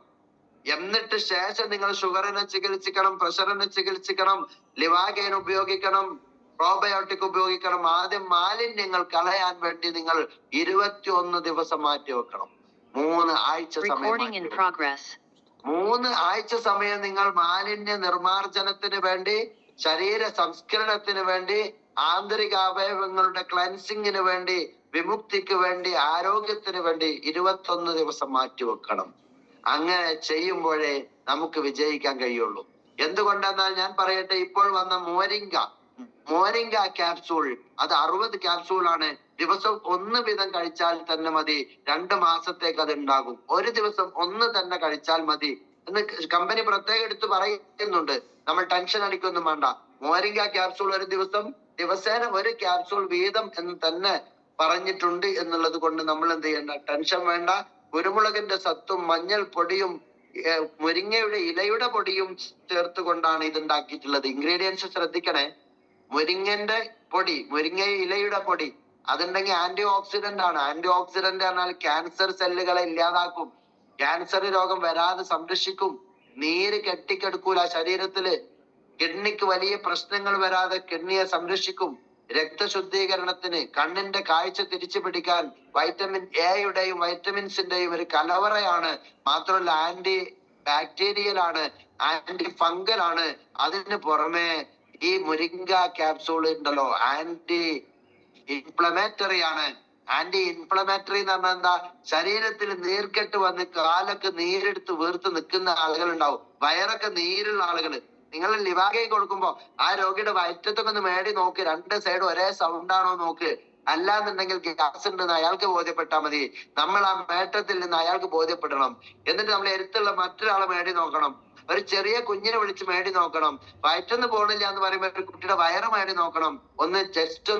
എന്നിട്ട് ശേഷം നിങ്ങൾ ഷുഗറിനെ ചികിത്സിക്കണം, പ്രഷറിനെ ചികിത്സിക്കണം, ലിവാഗൈൻ ഉപയോഗിക്കണം, പ്രോബയോട്ടിക് ഉപയോഗിക്കണം. ആദ്യം മാലിന്യങ്ങൾ കളയാൻ വേണ്ടി നിങ്ങൾ 21 ദിവസം മാറ്റി വെക്കണം. 3 ആഴ്ച സമയം. 3 ആഴ്ച സമയം നിങ്ങൾ മാലിന്യ നിർമാർജനത്തിന് വേണ്ടി, ശരീര സംസ്കരണത്തിന് വേണ്ടി, ആന്തരിക അവയവങ്ങളുടെ ക്ലൻസിങ്ങിന് വേണ്ടി, വിമുക്തിക്ക് വേണ്ടി, ആരോഗ്യത്തിന് വേണ്ടി 21 ദിവസം മാറ്റി വെക്കണം. അങ്ങനെ ചെയ്യുമ്പോഴേ നമുക്ക് വിജയിക്കാൻ കഴിയുള്ളൂ. എന്തുകൊണ്ടെന്നാൽ ഞാൻ പറയട്ടെ, ഇപ്പോൾ വന്ന മോരിങ്ക ക്യാപ്സൂൾ, അത് 60 ക്യാപ്സൂളാണ്. ദിവസം 1 വീതം കഴിച്ചാൽ തന്നെ മതി. 2 മാസത്തേക്ക് അത് ഉണ്ടാകും. ഒരു ദിവസം 1 തന്നെ കഴിച്ചാൽ മതി എന്ന് കമ്പനി പ്രത്യേകം എടുത്ത് പറയുന്നുണ്ട്. നമ്മൾ ടെൻഷൻ അടിക്കൊന്നും വേണ്ട. മോരിങ്ക ക്യാപ്സൂൾ ഒരു ദിവസേന 1 ക്യാപ്സൂൾ വീതം എന്ന് തന്നെ പറഞ്ഞിട്ടുണ്ട് എന്നുള്ളത് കൊണ്ട് നമ്മൾ എന്ത് ചെയ്യണ്ട, ടെൻഷൻ വേണ്ട. കുരുമുളകിന്റെ സത്തും മഞ്ഞൾ പൊടിയും മുരിങ്ങയുടെ ഇലയുടെ പൊടിയും ചേർത്ത് കൊണ്ടാണ് ഇത് ഉണ്ടാക്കിയിട്ടുള്ളത്. ഇൻഗ്രീഡിയൻസ് ശ്രദ്ധിക്കണേ. മുരിങ്ങന്റെ പൊടി, മുരിങ്ങ ഇലയുടെ പൊടി, അതുണ്ടെങ്കിൽ ആന്റി ഓക്സിഡന്റ് ആണ്. ആന്റി ഓക്സിഡന്റ് എന്നാൽ ക്യാൻസർ സെല്ലുകളെ ഇല്ലാതാക്കും, ക്യാൻസർ രോഗം വരാതെ സംരക്ഷിക്കും, നീര് കെട്ടിക്കെടുക്കൂല ശരീരത്തില്, കിഡ്നിക്ക് വലിയ പ്രശ്നങ്ങൾ വരാതെ കിഡ്നിയെ സംരക്ഷിക്കും, രക്തശുദ്ധീകരണത്തിന്, കണ്ണിന്റെ കാഴ്ച തിരിച്ചു പിടിക്കാൻ വൈറ്റമിൻ എയുടെയും വൈറ്റമിൻസിന്റെയും ഒരു കലവറയാണ്. മാത്രമല്ല ആന്റി ബാക്ടീരിയൽ ആണ്, ആന്റി ഫംഗൽ ആണ്. അതിന് പുറമെ ഈ മുരിങ്ങ ക്യാപ്സൂൾ ഉണ്ടല്ലോ, ആന്റി ഇൻഫ്ലമേറ്ററി ആണ്. ആന്റി ഇൻഫ്ലമേറ്ററി എന്ന് പറഞ്ഞാൽ എന്താ? ശരീരത്തിൽ നീർക്കെട്ട് വന്ന് കാലൊക്കെ നീരെടുത്ത് വീർത്ത് നിൽക്കുന്ന ആളുകൾ ഉണ്ടാവും, വയറൊക്കെ നീരുള്ള ആളുകൾ. നിങ്ങൾ ലിവാഗൈൻ കൊടുക്കുമ്പോ ആ രോഗിയുടെ വയറ്റത്തൊക്കെ ഒന്ന് മേടി നോക്ക്, 2 സൈഡ് ഒരേ സൗണ്ട് ആണോ നോക്ക്. അല്ലാന്നുണ്ടെങ്കിൽ ഗ്യാസ് ഉണ്ടെന്ന് അയാൾക്ക് ബോധ്യപ്പെട്ടാൽ മതി. നമ്മൾ ആ മേട്ടത്തിൽ നിന്ന് അയാൾക്ക് ബോധ്യപ്പെടണം. എന്നിട്ട് നമ്മൾ എടുത്തുള്ള മറ്റൊരാളെ മേടി നോക്കണം. ഒരു ചെറിയ കുഞ്ഞിനെ വിളിച്ച് മേടി നോക്കണം. വയറ്റൊന്നും പോണില്ല എന്ന് പറയുമ്പോൾ ഒരു കുട്ടിയുടെ വയറ് മേടി നോക്കണം. ഒന്ന് ജസ്റ്റ്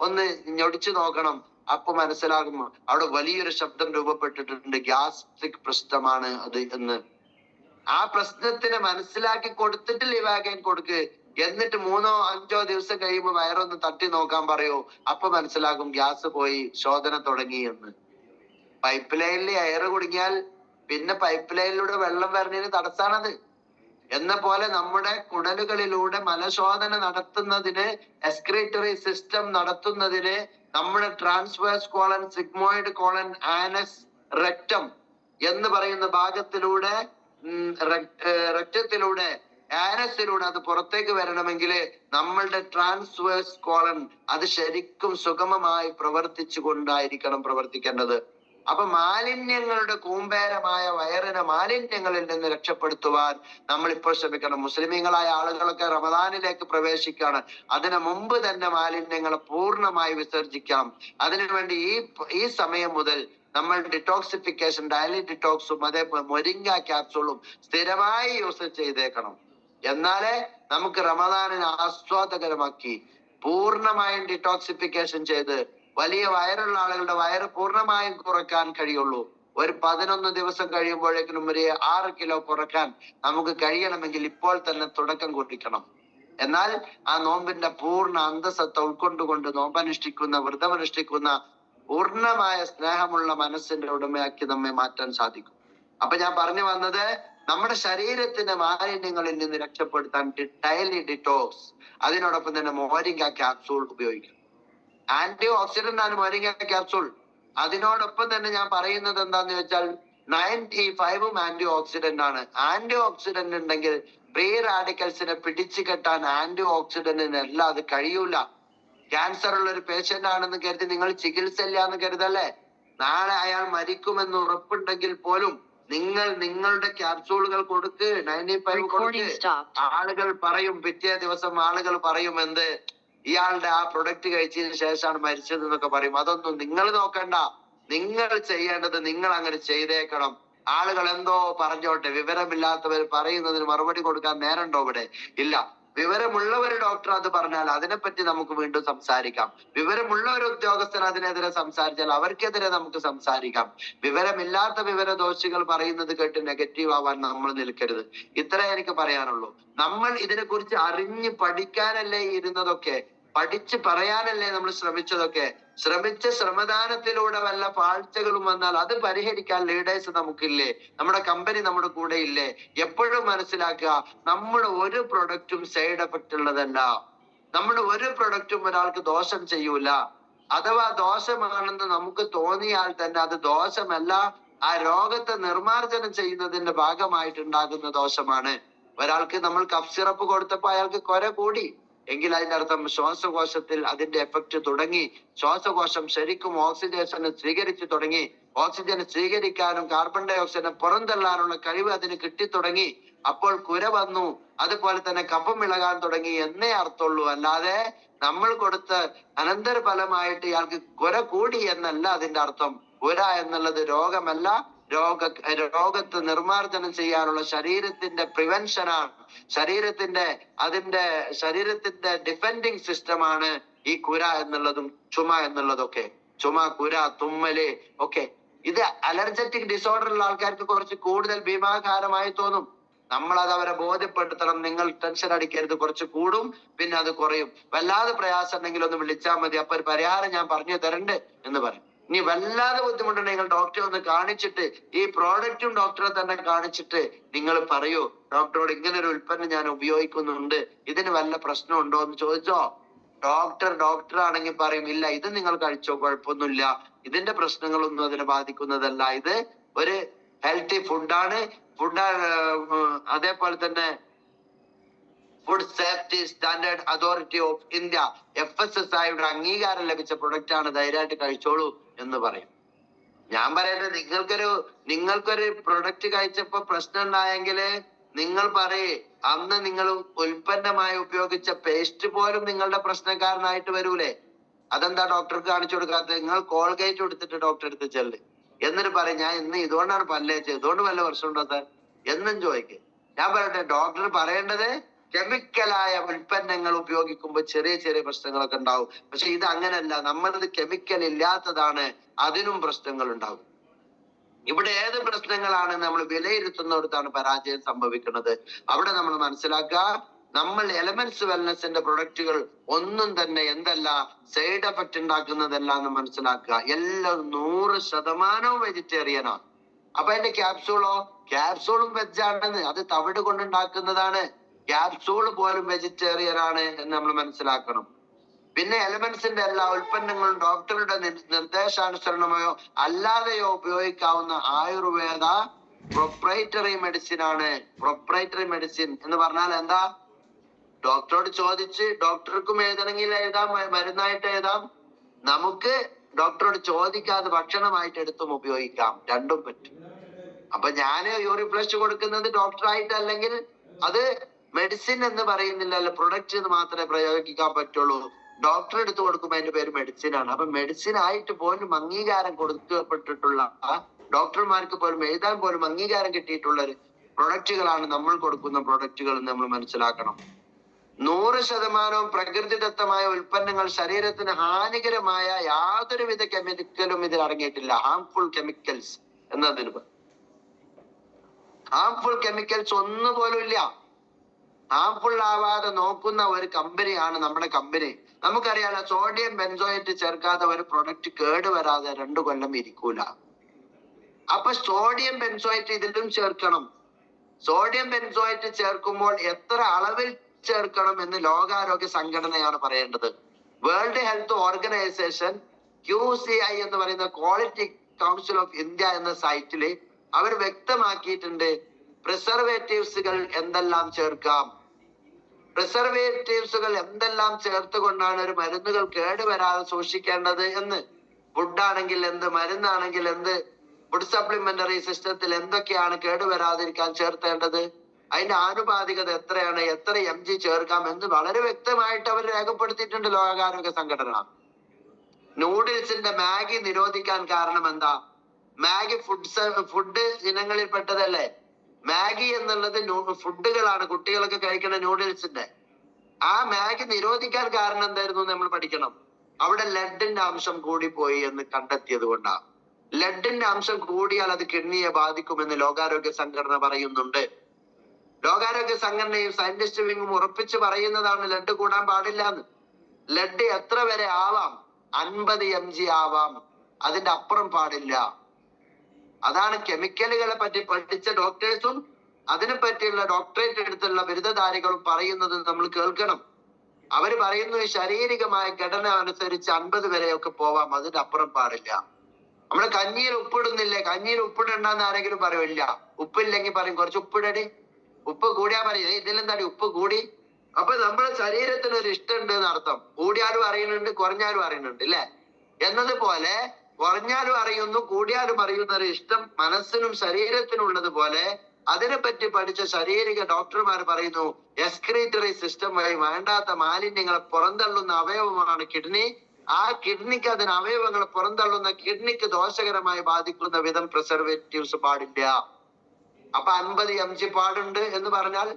ഒന്ന് ഞൊടിച്ചു നോക്കണം. അപ്പൊ മനസ്സിലാകും അവിടെ വലിയൊരു ശബ്ദം രൂപപ്പെട്ടിട്ടുണ്ട്, ഗ്യാസ്ട്രിക് പ്രശ്നമാണ് അത് എന്ന്. ആ പ്രശ്നത്തിനെ മനസ്സിലാക്കി കൊടുത്തിട്ട് ലിവാഗൈൻ കൊടുക്ക്. എന്നിട്ട് 3-5 ദിവസം കഴിയുമ്പോൾ വയറൊന്ന് തട്ടി നോക്കാൻ പറയൂ. അപ്പൊ മനസ്സിലാകും ഗ്യാസ് പോയി, ശോധന തുടങ്ങി എന്ന്. പൈപ്പ് ലൈനിൽ എയർ കുടുങ്ങിയാൽ പിന്നെ പൈപ്പ് ലൈനിലൂടെ വെള്ളം വരുന്നതിന് തടസ്സാണത്. എന്ന പോലെ നമ്മുടെ കുടലുകളിലൂടെ മലശോധന നടത്തുന്നതിന്, എക്സ്ക്രീറ്ററി സിസ്റ്റം നടത്തുന്നതിന് നമ്മുടെ transverse colon, sigmoid colon, Anas, rectum എന്ന് പറയുന്ന ഭാഗത്തിലൂടെ, രക്തത്തിലൂടെ, ആനസിലൂടെ അത് പുറത്തേക്ക് വരണമെങ്കിൽ നമ്മളുടെ ട്രാൻസ്വേഴ്സ് കോളൻ അത് ശരിക്കും സുഗമമായി പ്രവർത്തിച്ചു കൊണ്ടായിരിക്കണം പ്രവർത്തിക്കേണ്ടത്. അപ്പൊ മാലിന്യങ്ങളുടെ കൂമ്പേരമായ വയറിനെ മാലിന്യങ്ങളിൽ നിന്ന് രക്ഷപ്പെടുത്തുവാൻ നമ്മൾ ഇപ്പോൾ ശ്രമിക്കണം. മുസ്ലിമീങ്ങളായ ആളുകളൊക്കെ റമദാനിലേക്ക് പ്രവേശിക്കുകയാണ്. അതിനു മുമ്പ് തന്നെ മാലിന്യങ്ങളെ പൂർണ്ണമായി വിസർജിക്കണം. അതിനുവേണ്ടി ഈ സമയം മുതൽ നമ്മൾ ഡിറ്റോക്സിഫിക്കേഷൻ, ഡയലി ഡിറ്റോക്സും അതേപോലെ മൊരിങ്ക ക്യാപ്സൂളും സ്ഥിരമായി യൂസ് ചെയ്തേക്കണം. എന്നാലേ നമുക്ക് റമദാനിനെ ആസ്വാദകരമാക്കി പൂർണ്ണമായും ഡിറ്റോക്സിഫിക്കേഷൻ ചെയ്ത് വലിയ വയറുള്ള ആളുകളുടെ വയറ് പൂർണ്ണമായും കുറയ്ക്കാൻ കഴിയുള്ളൂ. ഒരു 11 ദിവസം കഴിയുമ്പോഴേക്കും ഒരു 6 കിലോ കുറയ്ക്കാൻ നമുക്ക് കഴിയണമെങ്കിൽ ഇപ്പോൾ തന്നെ തുടക്കം കുറിക്കണം. എന്നാൽ ആ നോമ്പിന്റെ പൂർണ്ണ അന്തസത്ത ഉൾക്കൊണ്ടുകൊണ്ട് നോമ്പനുഷ്ഠിക്കുന്ന, വ്രതമനുഷ്ഠിക്കുന്ന പൂർണ്ണമായ സ്നേഹമുള്ള മനസ്സിന്റെ ഉടമയാക്കി നമ്മെ മാറ്റാൻ സാധിക്കും. അപ്പൊ ഞാൻ പറഞ്ഞു വന്നത്, നമ്മുടെ ശരീരത്തിന്റെ മാലിന്യങ്ങളിൽ നിന്ന് രക്ഷപ്പെടുത്താൻ ഡയലി ഡിറ്റോക്സ്, അതിനോടൊപ്പം തന്നെ മോരിങ്ക ക്യാപ്സൂൾ ഉപയോഗിക്കണം. ആന്റി ഓക്സിഡന്റ് ആണ് മോരിങ്ക ക്യാപ്സൂൾ. അതിനോടൊപ്പം തന്നെ ഞാൻ പറയുന്നത് എന്താന്ന് വെച്ചാൽ 95 ആന്റി ഓക്സിഡന്റ് ആണ്. ആന്റി ഓക്സിഡന്റ് ഉണ്ടെങ്കിൽ ഫ്രീ റാഡിക്കൽസിനെ പിടിച്ചു കെട്ടാൻ ആന്റി ഓക്സിഡന്റിന് എല്ലാം അത് കഴിയൂല. ക്യാൻസർ ഉള്ള ഒരു പേഷ്യന്റ് ആണെന്ന് കരുതി നിങ്ങൾ ചികിത്സ ഇല്ല എന്ന് കരുതല്ലേ. നാളെ അയാൾ മരിക്കുമെന്ന് ഉറപ്പുണ്ടെങ്കിൽ പോലും നിങ്ങൾ നിങ്ങളുടെ ക്യാപ്സൂളുകൾ കൊടുക്ക്, 95 കൊടുക്ക്. ആളുകൾ പറയും, പിറ്റേ ദിവസം ആളുകൾ പറയും, എന്ത് ഇയാളുടെ ആ പ്രൊഡക്റ്റ് കഴിച്ചതിന് ശേഷമാണ് മരിച്ചത് എന്നൊക്കെ പറയും. അതൊന്നും നിങ്ങൾ നോക്കണ്ട. നിങ്ങൾ ചെയ്യേണ്ടത് നിങ്ങൾ അങ്ങനെ ചെയ്തേക്കണം. ആളുകൾ എന്തോ പറഞ്ഞോട്ടെ, വിവരമില്ലാത്തവർ പറയുന്നതിന് മറുപടി കൊടുക്കാൻ നേരമുണ്ടോ ഇവിടെ? ഇല്ല. വിവരമുള്ള ഒരു ഡോക്ടർ അത് പറഞ്ഞാൽ അതിനെപ്പറ്റി നമുക്ക് വീണ്ടും സംസാരിക്കാം. വിവരമുള്ള ഒരു ഉദ്യോഗസ്ഥൻ അതിനെതിരെ സംസാരിച്ചാൽ അവർക്കെതിരെ നമുക്ക് സംസാരിക്കാം. വിവരമില്ലാത്ത വിവരദോഷികൾ പറയുന്നത് കേട്ട് നെഗറ്റീവ് ആവാൻ നമ്മൾ നിൽക്കരുത്. ഇത്രേ എനിക്ക് പറയാനുള്ളൂ. നമ്മൾ ഇതിനെ കുറിച്ച് അറിഞ്ഞ് പഠിക്കാനല്ലേ ഇരുന്നതൊക്കെ, പഠിച്ച് പറയാനല്ലേ നമ്മൾ ശ്രമിച്ചതൊക്കെ. ശ്രമിച്ച ശ്രമദാനത്തിലൂടെ വല്ല പാഴ്ചകളും വന്നാൽ അത് പരിഹരിക്കാൻ ലീഡേഴ്സ് നമുക്കില്ലേ? നമ്മുടെ കമ്പനി നമ്മുടെ കൂടെ ഇല്ലേ? എപ്പോഴും മനസ്സിലാക്കുക, നമ്മുടെ ഒരു പ്രൊഡക്റ്റും സൈഡ് എഫക്റ്റ് ഉള്ളതല്ല. നമ്മുടെ ഒരു പ്രൊഡക്റ്റും ഒരാൾക്ക് ദോഷം ചെയ്യൂല. അഥവാ ദോഷമാണെന്ന് നമുക്ക് തോന്നിയാൽ തന്നെ അത് ദോഷമല്ല, ആ രോഗത്തെ നിർമ്മാർജ്ജനം ചെയ്യുന്നതിന്റെ ഭാഗമായിട്ടുണ്ടാകുന്ന ദോഷമാണ്. ഒരാൾക്ക് നമ്മൾ കഫ് സിറപ്പ് കൊടുത്തപ്പോ അയാൾക്ക് കൊര കൂടി എങ്കിൽ അതിന്റെ അർത്ഥം ശ്വാസകോശത്തിൽ അതിന്റെ എഫക്റ്റ് തുടങ്ങി. ശ്വാസകോശം ശരിക്കും ഓക്സിജനെ സ്വീകരിച്ചു തുടങ്ങി. ഓക്സിജൻ സ്വീകരിക്കാനും കാർബൺ ഡൈ ഓക്സൈഡിനെ പുറന്തള്ളാനുള്ള കഴിവ് അതിന് കിട്ടിത്തുടങ്ങി. അപ്പോൾ കുര വന്നു, അതുപോലെ തന്നെ കഫം ഇളകാൻ തുടങ്ങി എന്നേ അർത്ഥമുള്ളൂ. അല്ലാതെ നമ്മൾ കൊടുത്ത അനന്തര ഫലമായിട്ട് ഇയാൾക്ക് കുര കൂടി എന്നല്ല അതിന്റെ അർത്ഥം. കുര എന്നുള്ളത് രോഗമല്ല, രോഗത്തെ നിർമ്മാർജ്ജനം ചെയ്യാനുള്ള ശരീരത്തിന്റെ പ്രിവെൻഷനാണ്. ശരീരത്തിന്റെ ഡിഫെൻഡിങ് സിസ്റ്റമാണ് ഈ കുര എന്നുള്ളതും ചുമ എന്നുള്ളതൊക്കെ. ചുമ, കുര, തുമ്മല് ഒക്കെ ഇത് അലർജറ്റിക് ഡിസോർഡർ ഉള്ള ആൾക്കാർക്ക് കുറച്ച് കൂടുതൽ ഭീമാകാരമായി തോന്നും. നമ്മൾ അത് അവരെ ബോധ്യപ്പെടുത്തണം. നിങ്ങൾ ടെൻഷൻ അടിക്കരുത്, കുറച്ച് കൂടും പിന്നെ അത് കുറയും. വല്ലാതെ പ്രയാസം ഉണ്ടെങ്കിൽ ഒന്ന് വിളിച്ചാൽ മതി, അപ്പൊ ഒരു പരിഹാരം ഞാൻ പറഞ്ഞു തരണ്ട് എന്ന് പറയും. ഇനി വല്ലാതെ ബുദ്ധിമുട്ടുണ്ടെങ്കിൽ നിങ്ങൾ ഡോക്ടറെ ഒന്ന് കാണിച്ചിട്ട്, ഈ പ്രോഡക്റ്റും ഡോക്ടറെ തന്നെ കാണിച്ചിട്ട് നിങ്ങൾ പറയൂ, ഡോക്ടറോട് ഇങ്ങനെ ഒരു ഉൽപ്പന്നം ഞാൻ ഉപയോഗിക്കുന്നുണ്ട്, ഇതിന് വല്ല പ്രശ്നം ഉണ്ടോ എന്ന് ചോദിച്ചോ. ഡോക്ടർ ആണെങ്കിൽ പറയും, ഇല്ല ഇത് നിങ്ങൾ കഴിച്ചോ, കുഴപ്പമൊന്നുമില്ല, ഇതിന്റെ പ്രശ്നങ്ങളൊന്നും അതിനെ ബാധിക്കുന്നതല്ല, ഇത് ഒരു ഹെൽത്തി ഫുഡാണ്. അതേപോലെ തന്നെ food safety standard authority of India FSSAIയുടെ അംഗീകാരം ലഭിച്ച പ്രൊഡക്റ്റ് ആണ്, ധൈര്യമായിട്ട് കഴിച്ചോളൂ എന്ന് പറയും. ഞാൻ പറയട്ടെ, നിങ്ങൾക്കൊരു പ്രൊഡക്റ്റ് കഴിച്ചപ്പോ പ്രശ്നം ഉണ്ടായെങ്കില് നിങ്ങൾ പറയേ, അന്ന് നിങ്ങൾ ഉൽപ്പന്നമായി ഉപയോഗിച്ച പേസ്റ്റ് പോലും നിങ്ങളുടെ പ്രശ്നക്കാരനായിട്ട് വരൂലേ? അതെന്താ ഡോക്ടർക്ക് കാണിച്ചു കൊടുക്കാത്തത്? നിങ്ങൾ കോൾഗേറ്റ് എടുത്തിട്ട് ഡോക്ടറെ അടുത്ത് ചെല്ല്, എന്നിട്ട് പറയും ഞാൻ ഇന്ന് ഇതുകൊണ്ടാണ് പല്ലേച്ചത്, ഇതുകൊണ്ട് വല്ല പ്രശ്നം ഉണ്ടോ സാർ എന്നും ചോദിക്കും. ഞാൻ പറയട്ടെ, ഡോക്ടർ പറയേണ്ടത് കെമിക്കലായ ഉൽപ്പന്നങ്ങൾ ഉപയോഗിക്കുമ്പോൾ ചെറിയ ചെറിയ പ്രശ്നങ്ങളൊക്കെ ഉണ്ടാവും. പക്ഷെ ഇത് അങ്ങനല്ല, നമ്മളത് കെമിക്കൽ ഇല്ലാത്തതാണ്, അതിനും പ്രശ്നങ്ങൾ ഉണ്ടാവും. ഇവിടെ ഏത് പ്രശ്നങ്ങളാണ് നമ്മൾ വിലയിരുത്തുന്നിടത്താണ് പരാജയം സംഭവിക്കുന്നത്. അവിടെ നമ്മൾ മനസ്സിലാക്കുക, നമ്മൾ എലമെന്റ്സ് വെൽനെസിന്റെ പ്രൊഡക്റ്റുകൾ ഒന്നും തന്നെ എന്തല്ല സൈഡ് എഫക്റ്റ് ഉണ്ടാക്കുന്നതല്ല എന്ന് മനസ്സിലാക്കുക. എല്ലാം 100% വെജിറ്റേറിയനാണ്. അപ്പൊ അതിന്റെ ക്യാപ്സൂളും വെജാണെന്ന്, അത് തവിട് കൊണ്ടുണ്ടാക്കുന്നതാണ്. ക്യാപ്സൂൾ പോലും വെജിറ്റേറിയൻ ആണ് എന്ന് നമ്മൾ മനസ്സിലാക്കണം. പിന്നെ എലമെന്റ്സിന്റെ എല്ലാ ഉൽപ്പന്നങ്ങളും ഡോക്ടറുടെ നിർദ്ദേശാനുസരണമായോ അല്ലാതെയോ ഉപയോഗിക്കാവുന്ന ആയുർവേദ പ്രൊപ്രൈറ്ററി മെഡിസിൻ ആണ്. പ്രൊപ്രൈറ്ററി മെഡിസിൻ എന്ന് പറഞ്ഞാൽ എന്താ? ഡോക്ടറോട് ചോദിച്ച് ഡോക്ടർക്കും എഴുതണമെങ്കിൽ എഴുതാം, മരുന്നായിട്ട് എഴുതാം. നമുക്ക് ഡോക്ടറോട് ചോദിക്കാതെ ഭക്ഷണമായിട്ട് എടുത്തും ഉപയോഗിക്കാം, രണ്ടും പറ്റും. അപ്പൊ ഞാൻ യൂറിൻ ഫ്ലഷ് കൊടുക്കുന്നത് ഡോക്ടറായിട്ട് അല്ലെങ്കിൽ അത് മെഡിസിൻ എന്ന് പറയുന്നില്ല, പ്രൊഡക്റ്റ് എന്ന് മാത്രമേ പ്രയോഗിക്കാൻ പറ്റുള്ളൂ. ഡോക്ടർ എടുത്ത് കൊടുക്കുമ്പോൾ അതിന്റെ പേര് മെഡിസിൻ ആണ്. അപ്പൊ മെഡിസിൻ ആയിട്ട് പോലും അംഗീകാരം കൊടുക്കപ്പെട്ടിട്ടുള്ള, ഡോക്ടർമാർക്ക് പോലും എഴുതാൻ പോലും അംഗീകാരം കിട്ടിയിട്ടുള്ള പ്രൊഡക്റ്റുകളാണ് നമ്മൾ കൊടുക്കുന്ന പ്രൊഡക്റ്റുകൾ എന്ന് നമ്മൾ മനസ്സിലാക്കണം. 100% പ്രകൃതിദത്തമായ ഉൽപ്പന്നങ്ങൾ ശരീരത്തിന് ഹാനികരമായ യാതൊരുവിധ കെമിക്കലും ഇതിൽ അടങ്ങിയിട്ടില്ല. ഹാംഫുൾ കെമിക്കൽസ് എന്നതിന് ഹാംഫുൾ കെമിക്കൽസ് ഒന്നുപോലും ഇല്ല. ഹാംഫുൾ ആവാതെ നോക്കുന്ന ഒരു കമ്പനിയാണ് നമ്മുടെ കമ്പനി. നമുക്കറിയാലോ, സോഡിയം ബെൻസോയേറ്റ് ചേർക്കാതെ ഒരു പ്രൊഡക്റ്റ് കേടുവരാതെ 2 കൊല്ലം ഇരിക്കൂല. അപ്പൊ സോഡിയം ബെൻസോയേറ്റ് ഇതിലും ചേർക്കണം. സോഡിയം ബെൻസോയേറ്റ് ചേർക്കുമ്പോൾ എത്ര അളവിൽ ചേർക്കണം എന്ന് ലോകാരോഗ്യ സംഘടനയാണ് പറയേണ്ടത്. വേൾഡ് ഹെൽത്ത് ഓർഗനൈസേഷൻ QCI എന്ന് പറയുന്ന ക്വാളിറ്റി കൗൺസിൽ ഓഫ് ഇന്ത്യ എന്ന സൈറ്റില് അവർ വ്യക്തമാക്കിയിട്ടുണ്ട് പ്രിസർവേറ്റീവ്സുകൾ എന്തെല്ലാം ചേർക്കാം. പ്രിസർവേറ്റീവ്സുകൾ എന്തെല്ലാം ചേർത്തുകൊണ്ടാണ് ഒരു മരുന്നുകൾ കേടുവരാതെ സൂക്ഷിക്കേണ്ടത് എന്ന്. ഫുഡാണെങ്കിൽ എന്ത്, മരുന്നാണെങ്കിൽ എന്ത്, ഫുഡ് സപ്ലിമെന്ററി സിസ്റ്റത്തിൽ എന്തൊക്കെയാണ് കേടുവരാതിരിക്കാൻ ചേർത്തേണ്ടത്, അതിന്റെ ആനുപാതികത എത്രയാണ്, എത്ര mg ചേർക്കാം എന്ന് വളരെ വ്യക്തമായിട്ട് അവർ രേഖപ്പെടുത്തിയിട്ടുണ്ട് ലോകാരോഗ്യ സംഘടന. നൂഡിൽസിന്റെ മാഗി നിരോധിക്കാൻ കാരണം എന്താ? മാഗി ഫുഡ് ഇനങ്ങളിൽ പെട്ടതല്ലേ. മാഗി എന്നുള്ളത് ഫുഡുകളാണ്, കുട്ടികളൊക്കെ കഴിക്കുന്ന നൂഡിൽസിന്റെ. ആ മാഗി നിരോധിക്കാൻ കാരണം എന്തായിരുന്നു നമ്മൾ പഠിക്കണം. അവിടെ ലെഡിന്റെ അംശം കൂടിപ്പോയി എന്ന് കണ്ടെത്തിയത് കൊണ്ടാണ്. ലെഡിന്റെ അംശം കൂടിയാൽ അത് കിഡ്നിയെ ബാധിക്കുമെന്ന് ലോകാരോഗ്യ സംഘടന പറയുന്നുണ്ട്. ലോകാരോഗ്യ സംഘടനയും സയന്റിസ്റ്റ് വിങ്ങും ഉറപ്പിച്ച് പറയുന്നതാണ് ലെഡ് കൂടാൻ പാടില്ല എന്ന്. ലെഡ് എത്ര വരെ ആവാം? 50 mg ആവാം, അതിന്റെ അപ്പുറം പാടില്ല. അതാണ് കെമിക്കലുകളെ പറ്റി പഠിച്ച ഡോക്ടേഴ്സും അതിനെ പറ്റിയുള്ള ഡോക്ടറേറ്റ് എടുത്തുള്ള ബിരുദധാരികളും പറയുന്നത് നമ്മൾ കേൾക്കണം. അവര് പറയുന്നു ശാരീരികമായ ഘടന അനുസരിച്ച് 50 വരെയൊക്കെ പോവാം, അതിന്റെ അപ്പുറം പാടില്ല. നമ്മള് കഞ്ഞിയിൽ ഉപ്പിടുന്നില്ലേ? കഞ്ഞിയിൽ ഉപ്പിടണ്ടെന്ന് ആരെങ്കിലും പറയില്ല. ഉപ്പില്ലെങ്കിൽ പറയും കുറച്ച് ഉപ്പിടടി. ഉപ്പ് കൂടിയാ പറയും ഇതിലെന്താടി ഉപ്പ് കൂടി. അപ്പൊ നമ്മുടെ ശരീരത്തിന് ഒരു ഇഷ്ടമുണ്ട് എന്ന് അർത്ഥം. കൂടിയാലും അറിയുന്നുണ്ട്, കുറഞ്ഞാലും അറിയുന്നുണ്ട് അല്ലെ? എന്നതുപോലെ കുറഞ്ഞാലും അറിയുന്നു, കൂടിയാലും അറിയുന്ന ഒരു ഇഷ്ടം മനസ്സിനും ശരീരത്തിനും ഉള്ളതുപോലെ അതിനെപ്പറ്റി പഠിച്ച ശാരീരിക ഡോക്ടർമാർ പറയുന്നു എക്സ്ക്രീറ്ററി സിസ്റ്റം വഴി വേണ്ടാത്ത മാലിന്യങ്ങളെ പുറന്തള്ളുന്ന അവയവമാണ് കിഡ്നി. ആ കിഡ്നിക്ക് അതിന് അവയവങ്ങളെ പുറന്തള്ളുന്ന കിഡ്നിക്ക് ദോഷകരമായി ബാധിക്കുന്ന വിധം പ്രിസർവേറ്റീവ്സ് പാടില്ല. അപ്പൊ 50 mg പാടുണ്ട് എന്ന് പറഞ്ഞാൽ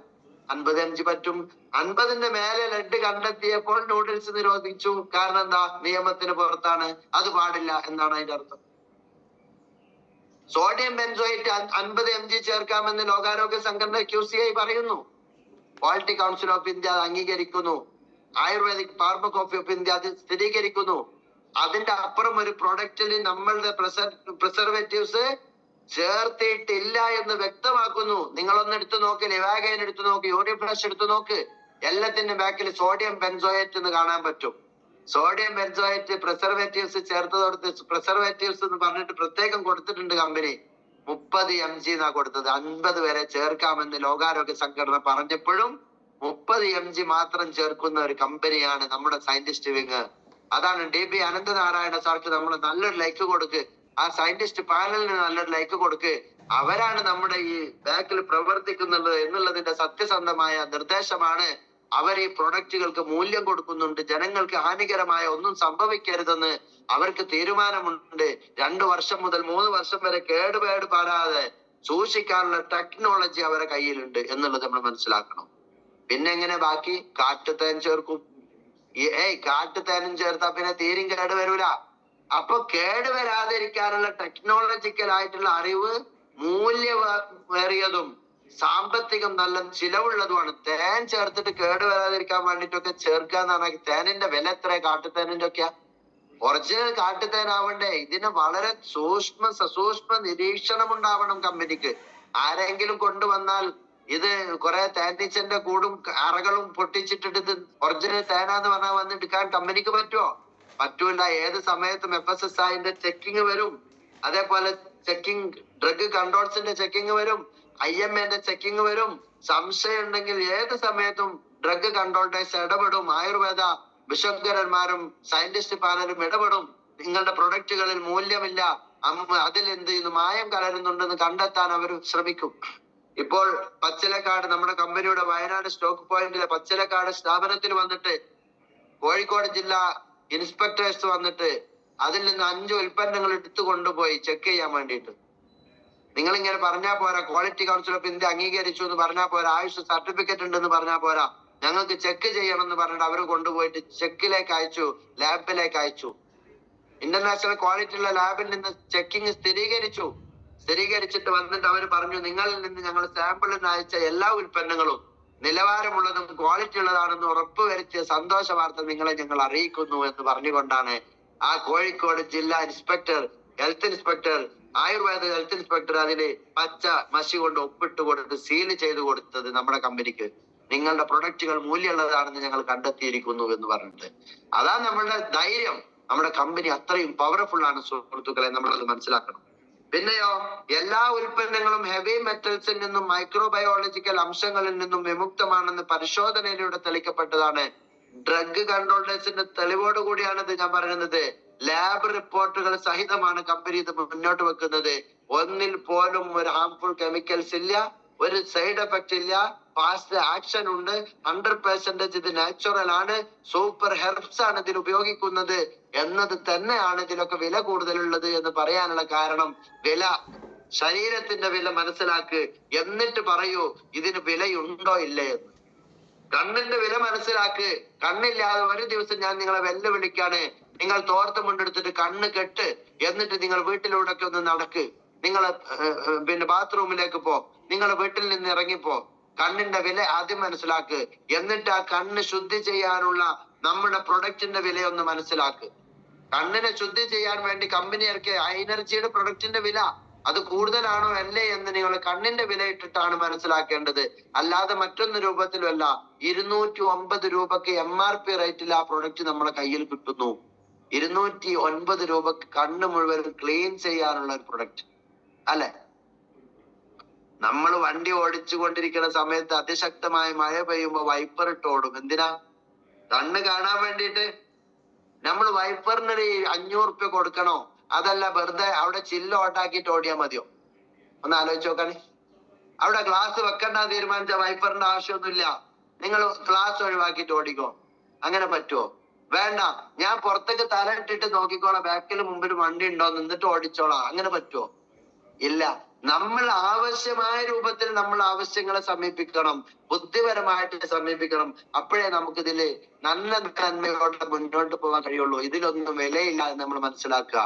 50 mg പറ്റും. 50ന്റെ മേലെ ലെഡ് കണ്ടെത്തിയപ്പോൾ നൂഡിൽസ് നിരോധിച്ചു. കാരണം എന്താ? നിയമത്തിന് പുറത്താണ്, അത് പാടില്ല എന്നാണ് അതിന്റെ അർത്ഥം. സോഡിയം ബെൻസോയേറ്റ് 50 mg ചേർക്കാമെന്ന് ലോകാരോഗ്യ സംഘടന QCI പറയുന്നു. ക്വാളിറ്റി കൗൺസിൽ ഓഫ് ഇന്ത്യ അത് അംഗീകരിക്കുന്നു. ആയുർവേദിക് ഫാർമക്കോപ്പി ഓഫ് ഇന്ത്യ അത് സ്ഥിരീകരിക്കുന്നു. അതിന്റെ അപ്പുറം ഒരു പ്രൊഡക്റ്റിൽ നമ്മളുടെ പ്രിസർവേറ്റീവ്സ് ചേർത്തിട്ടില്ല എന്ന് വ്യക്തമാക്കുന്നു. നിങ്ങളൊന്ന് എടുത്തു നോക്ക്, ലിവാഗൈൻ എടുത്തു നോക്ക്, യൂറിൻ ഫ്ലഷ് എടുത്തു നോക്ക്, എല്ലാത്തിന്റെ ബാക്കിൽ സോഡിയം ബെൻസോയേറ്റ് എന്ന് കാണാൻ പറ്റും. സോഡിയം ബെൻസോയേറ്റ് പ്രിസർവേറ്റീവ്സ് ചേർത്തതോടത്ത് പ്രിസർവേറ്റീവ്സ് എന്ന് പറഞ്ഞിട്ട് പ്രത്യേകം കൊടുത്തിട്ടുണ്ട് കമ്പനി. 30 mg എന്നാ കൊടുത്തത്. 50 വരെ ചേർക്കാമെന്ന് ലോകാരോഗ്യ സംഘടന പറഞ്ഞപ്പോഴും 30 mg മാത്രം ചേർക്കുന്ന ഒരു കമ്പനിയാണ് നമ്മുടെ സയന്റിസ്റ്റ് വിങ്. അതാണ് DB അനന്തനാരായണ സാർക്ക് നമ്മൾ നല്ലൊരു ലൈക്ക് കൊടുക്ക്. ആ സയന്റിസ്റ്റ് പാനലിന് നല്ലൊരു ലൈക്ക് കൊടുക്ക്. അവരാണ് നമ്മുടെ ഈ ബാക്കിൽ പ്രവർത്തിക്കുന്നത് എന്നുള്ളതിന്റെ സത്യസന്ധമായ നിർദ്ദേശമാണ്. അവർ ഈ പ്രൊഡക്റ്റുകൾക്ക് മൂല്യം കൊടുക്കുന്നുണ്ട്. ജനങ്ങൾക്ക് ഹാനികരമായ ഒന്നും സംഭവിക്കരുതെന്ന് അവർക്ക് തീരുമാനമുണ്ട്. 2 വർഷം മുതൽ 3 വർഷം വരെ കേടുപാട് പാടാതെ സൂക്ഷിക്കാനുള്ള ടെക്നോളജി അവരെ കയ്യിലുണ്ട് എന്നുള്ളത് നമ്മൾ മനസ്സിലാക്കണം. പിന്നെ എങ്ങനെ ബാക്കി കാട്ടുതേൻ ചേർക്കും? കാട്ടുതേനും ചേർത്താ പിന്നെ തീരും കേട് വരൂല. അപ്പൊ കേടുവരാതിരിക്കാനുള്ള ടെക്നോളജിക്കൽ ആയിട്ടുള്ള അറിവ് മൂല്യമേറിയതും സാമ്പത്തികം നല്ല ചിലവുള്ളതുമാണ്. തേൻ ചേർത്തിട്ട് കേടുവരാതിരിക്കാൻ വേണ്ടിട്ടൊക്കെ ചേർക്കുക എന്ന് പറഞ്ഞാൽ തേനിന്റെ വില എത്ര? കാട്ടുതേനിന്റെ ഒക്കെയാ. ഒറിജിനൽ കാട്ടുതേനാവണ്ടേ? ഇതിന് വളരെ സസൂക്ഷ്മ നിരീക്ഷണം ഉണ്ടാവണം കമ്പനിക്ക്. ആരെങ്കിലും കൊണ്ടുവന്നാൽ ഇത് കുറെ തേനീച്ചന്റെ കൂടും അറകളും പൊട്ടിച്ചിട്ടിട്ട് ഇത് ഒറിജിനൽ തേനാന്ന് പറഞ്ഞാൽ വന്ന് എടുക്കാൻ കമ്പനിക്ക് പറ്റുമോ? പറ്റൂല. ഏത് സമയത്തും FSSAIന്റെ ചെക്കിങ് വരും. അതേപോലെ ഡ്രഗ് കൺട്രോൾസിന്റെ ചെക്കിങ് വരും, IMAന്റെ ചെക്കിങ് വരും. സംശയം ഉണ്ടെങ്കിൽ ഏത് സമയത്തും ഡ്രഗ് കൺട്രോൾസ് ഇടപെടും. ആയുർവേദ വിശുദ്ധരന്മാരും സയന്റിസ്റ്റ് പാനലും ഇടപെടും. നിങ്ങളുടെ പ്രൊഡക്റ്റുകളിൽ മൂല്യമില്ല, അതിൽ എന്ത് ചെയ്യുന്നു, മായം കലരുന്നുണ്ടെന്ന് കണ്ടെത്താൻ അവർ ശ്രമിക്കും. ഇപ്പോൾ പച്ചിലക്കാട് നമ്മുടെ കമ്പനിയുടെ വയനാട് സ്റ്റോക്ക് പോയിന്റിലെ പച്ചിലക്കാട് സ്ഥാപനത്തിൽ വന്നിട്ട് കോഴിക്കോട് ജില്ലാ ഇൻസ്പെക്ടേഴ്സ് വന്നിട്ട് അതിൽ നിന്ന് 5 ഉൽപ്പന്നങ്ങൾ എടുത്തു കൊണ്ടുപോയി ചെക്ക് ചെയ്യാൻ വേണ്ടിയിട്ട്. നിങ്ങൾ ഇങ്ങനെ പറഞ്ഞാൽ പോരാ, ക്വാളിറ്റി കൗൺസിൽ ഓഫ് ഇന്ത്യ അംഗീകരിച്ചു എന്ന് പറഞ്ഞാൽ പോരാ, ആയുഷ് സർട്ടിഫിക്കറ്റ് ഉണ്ടെന്ന് പറഞ്ഞാൽ പോരാ, ഞങ്ങൾക്ക് ചെക്ക് ചെയ്യണം എന്ന് പറഞ്ഞിട്ട് അവർ കൊണ്ടുപോയിട്ട് ചെക്കിലേക്ക് അയച്ചു, ലാബിലേക്ക് അയച്ചു. ഇന്റർനാഷണൽ ക്വാളിറ്റി ഉള്ള ലാബിൽ നിന്ന് ചെക്കിങ് സ്ഥിരീകരിച്ചിട്ട് വന്നിട്ട് അവർ പറഞ്ഞു നിങ്ങളിൽ നിന്ന് ഞങ്ങൾ സാമ്പിളിന് അയച്ച എല്ലാ ഉൽപ്പന്നങ്ങളും നിലവാരമുള്ളതും ക്വാളിറ്റി ഉള്ളതാണെന്ന് ഉറപ്പുവരുത്തിയ സന്തോഷ വാർത്ത നിങ്ങളെ ഞങ്ങൾ അറിയിക്കുന്നു എന്ന് പറഞ്ഞുകൊണ്ടാണ് ആ കോഴിക്കോട് ജില്ലാ health inspector Ayurveda health inspector അതില് പച്ച മഷി കൊണ്ട് ഒപ്പിട്ട് കൊടുത്ത് സീൽ ചെയ്ത് കൊടുത്തത് നമ്മുടെ കമ്പനിക്ക്. നിങ്ങളുടെ പ്രൊഡക്റ്റുകൾ മൂല്യമുള്ളതാണെന്ന് ഞങ്ങൾ കണ്ടെത്തിയിരിക്കുന്നു എന്ന് പറഞ്ഞിട്ട്. അതാ നമ്മളുടെ ധൈര്യം. നമ്മുടെ കമ്പനി അത്രയും പവർഫുൾ ആണ് സുഹൃത്തുക്കളെ, നമ്മളത് മനസ്സിലാക്കണം. പിന്നെയോ എല്ലാ ഉൽപ്പന്നങ്ങളും ഹെവി മെറ്റൽസിൽ നിന്നും മൈക്രോബയോളജിക്കൽ അംശങ്ങളിൽ നിന്നും വിമുക്തമാണെന്ന് പരിശോധനയിലൂടെ തെളിയിക്കപ്പെട്ടതാണ്. ഡ്രഗ് കൺട്രോളേഴ്സിന്റെ തെളിവോട് കൂടിയാണ് ഇത് ഞാൻ പറയുന്നത്. ലാബ് റിപ്പോർട്ടുകൾ സഹിതമാണ് കമ്പനി ഇത് മുന്നോട്ട് വെക്കുന്നത്. ഒന്നിൽ പോലും ഒരു ഹാംഫുൾ കെമിക്കൽസ് ഇല്ല, ഒരു സൈഡ് എഫക്ട് ഇല്ല, ഫാസ്റ്റ് ആക്ഷൻ ഉണ്ട്, 100% ഇത് നാച്ചുറൽ ആണ്, സൂപ്പർ ഹെർബ്സ് ആണ് ഇതിൽ ഉപയോഗിക്കുന്നത് എന്നത് തന്നെയാണ് ഇതിലൊക്കെ വില കൂടുതലുള്ളത് എന്ന് പറയാനുള്ള കാരണം. വില, ശരീരത്തിന്റെ വില മനസ്സിലാക്ക്, എന്നിട്ട് പറയൂ ഇതിന് വിലയുണ്ടോ ഇല്ലേ എന്ന്. കണ്ണിന്റെ വില മനസ്സിലാക്ക്. കണ്ണില്ലാതെ ഒരു ദിവസം ഞാൻ നിങ്ങളെ വെല്ലുവിളിക്കാണ്. നിങ്ങൾ തോർത്ത് മുണ്ടെടുത്തിട്ട് കണ്ണ് കെട്ട്, എന്നിട്ട് നിങ്ങൾ വീട്ടിലൂടെ ഒക്കെ ഒന്ന് നടക്ക്. നിങ്ങൾ പിന്നെ ബാത്റൂമിലേക്ക് പോ, നിങ്ങളെ വീട്ടിൽ നിന്ന് ഇറങ്ങിപ്പോ. കണ്ണിന്റെ വില ആദ്യം മനസ്സിലാക്ക്. എന്നിട്ട് ആ കണ്ണ് ശുദ്ധി ചെയ്യാനുള്ള നമ്മുടെ പ്രൊഡക്റ്റിന്റെ വിലയൊന്ന് മനസ്സിലാക്ക്. കണ്ണിനെ ശുദ്ധി ചെയ്യാൻ വേണ്ടി കമ്പനി ഇറക്കിയ എനർജിയുടെ പ്രൊഡക്റ്റിന്റെ വില അത് കൂടുതലാണോ അല്ലേ എന്ന് നിങ്ങൾ കണ്ണിന്റെ വില ഇട്ടിട്ടാണ് മനസ്സിലാക്കേണ്ടത്. അല്ലാതെ മറ്റൊന്ന് രൂപത്തിലുമല്ല. 209 രൂപക്ക് MRP റേറ്റിൽ ആ പ്രൊഡക്റ്റ് നമ്മളെ കയ്യിൽ കിട്ടുന്നു. 209 രൂപക്ക് കണ്ണ് മുഴുവൻ ക്ലീൻ ചെയ്യാനുള്ള ഒരു പ്രൊഡക്റ്റ് അല്ലെ. നമ്മൾ വണ്ടി ഓടിച്ചു കൊണ്ടിരിക്കുന്ന സമയത്ത് അതിശക്തമായ മഴ പെയ്യുമ്പോ വൈപ്പർ ഇട്ട് ഓടും. എന്തിനാ? കണ്ണ് കാണാൻ വേണ്ടിയിട്ട്. നമ്മൾ വൈപ്പറിനൊരു 500 റുപ്യ കൊടുക്കണോ? അതല്ല വെറുതെ അവിടെ ചില്ല് ഓട്ടാക്കിയിട്ട് ഓടിയാൽ മതിയോ? ഒന്ന് ആലോചിച്ച് നോക്കണേ. അവിടെ ഗ്ലാസ് വെക്കണ്ട തീരുമാനിച്ച വൈപ്പറിന്റെ ആവശ്യമൊന്നുമില്ല. നിങ്ങൾ ഗ്ലാസ് ഒഴിവാക്കിയിട്ട് ഓടിക്കോ. അങ്ങനെ പറ്റുമോ? വേണ്ട, ഞാൻ പുറത്തേക്ക് തല ഇട്ടിട്ട് നോക്കിക്കോളാം ബാക്കിൽ മുമ്പിൽ വണ്ടി ഉണ്ടോ എന്നിട്ട് ഓടിച്ചോളാം. അങ്ങനെ പറ്റുമോ? ഇല്ല. നമ്മൾ ആവശ്യമായ രൂപത്തിൽ നമ്മൾ ആവശ്യങ്ങളെ സമീപിക്കണം, ബുദ്ധിപരമായിട്ട് സമീപിക്കണം. അപ്പോഴേ നമുക്കിതില് നല്ല നന്മയോടെ മുന്നോട്ട് പോകാൻ കഴിയുള്ളൂ. ഇതിലൊന്നും വിലയില്ല എന്ന് നമ്മൾ മനസ്സിലാക്കുക.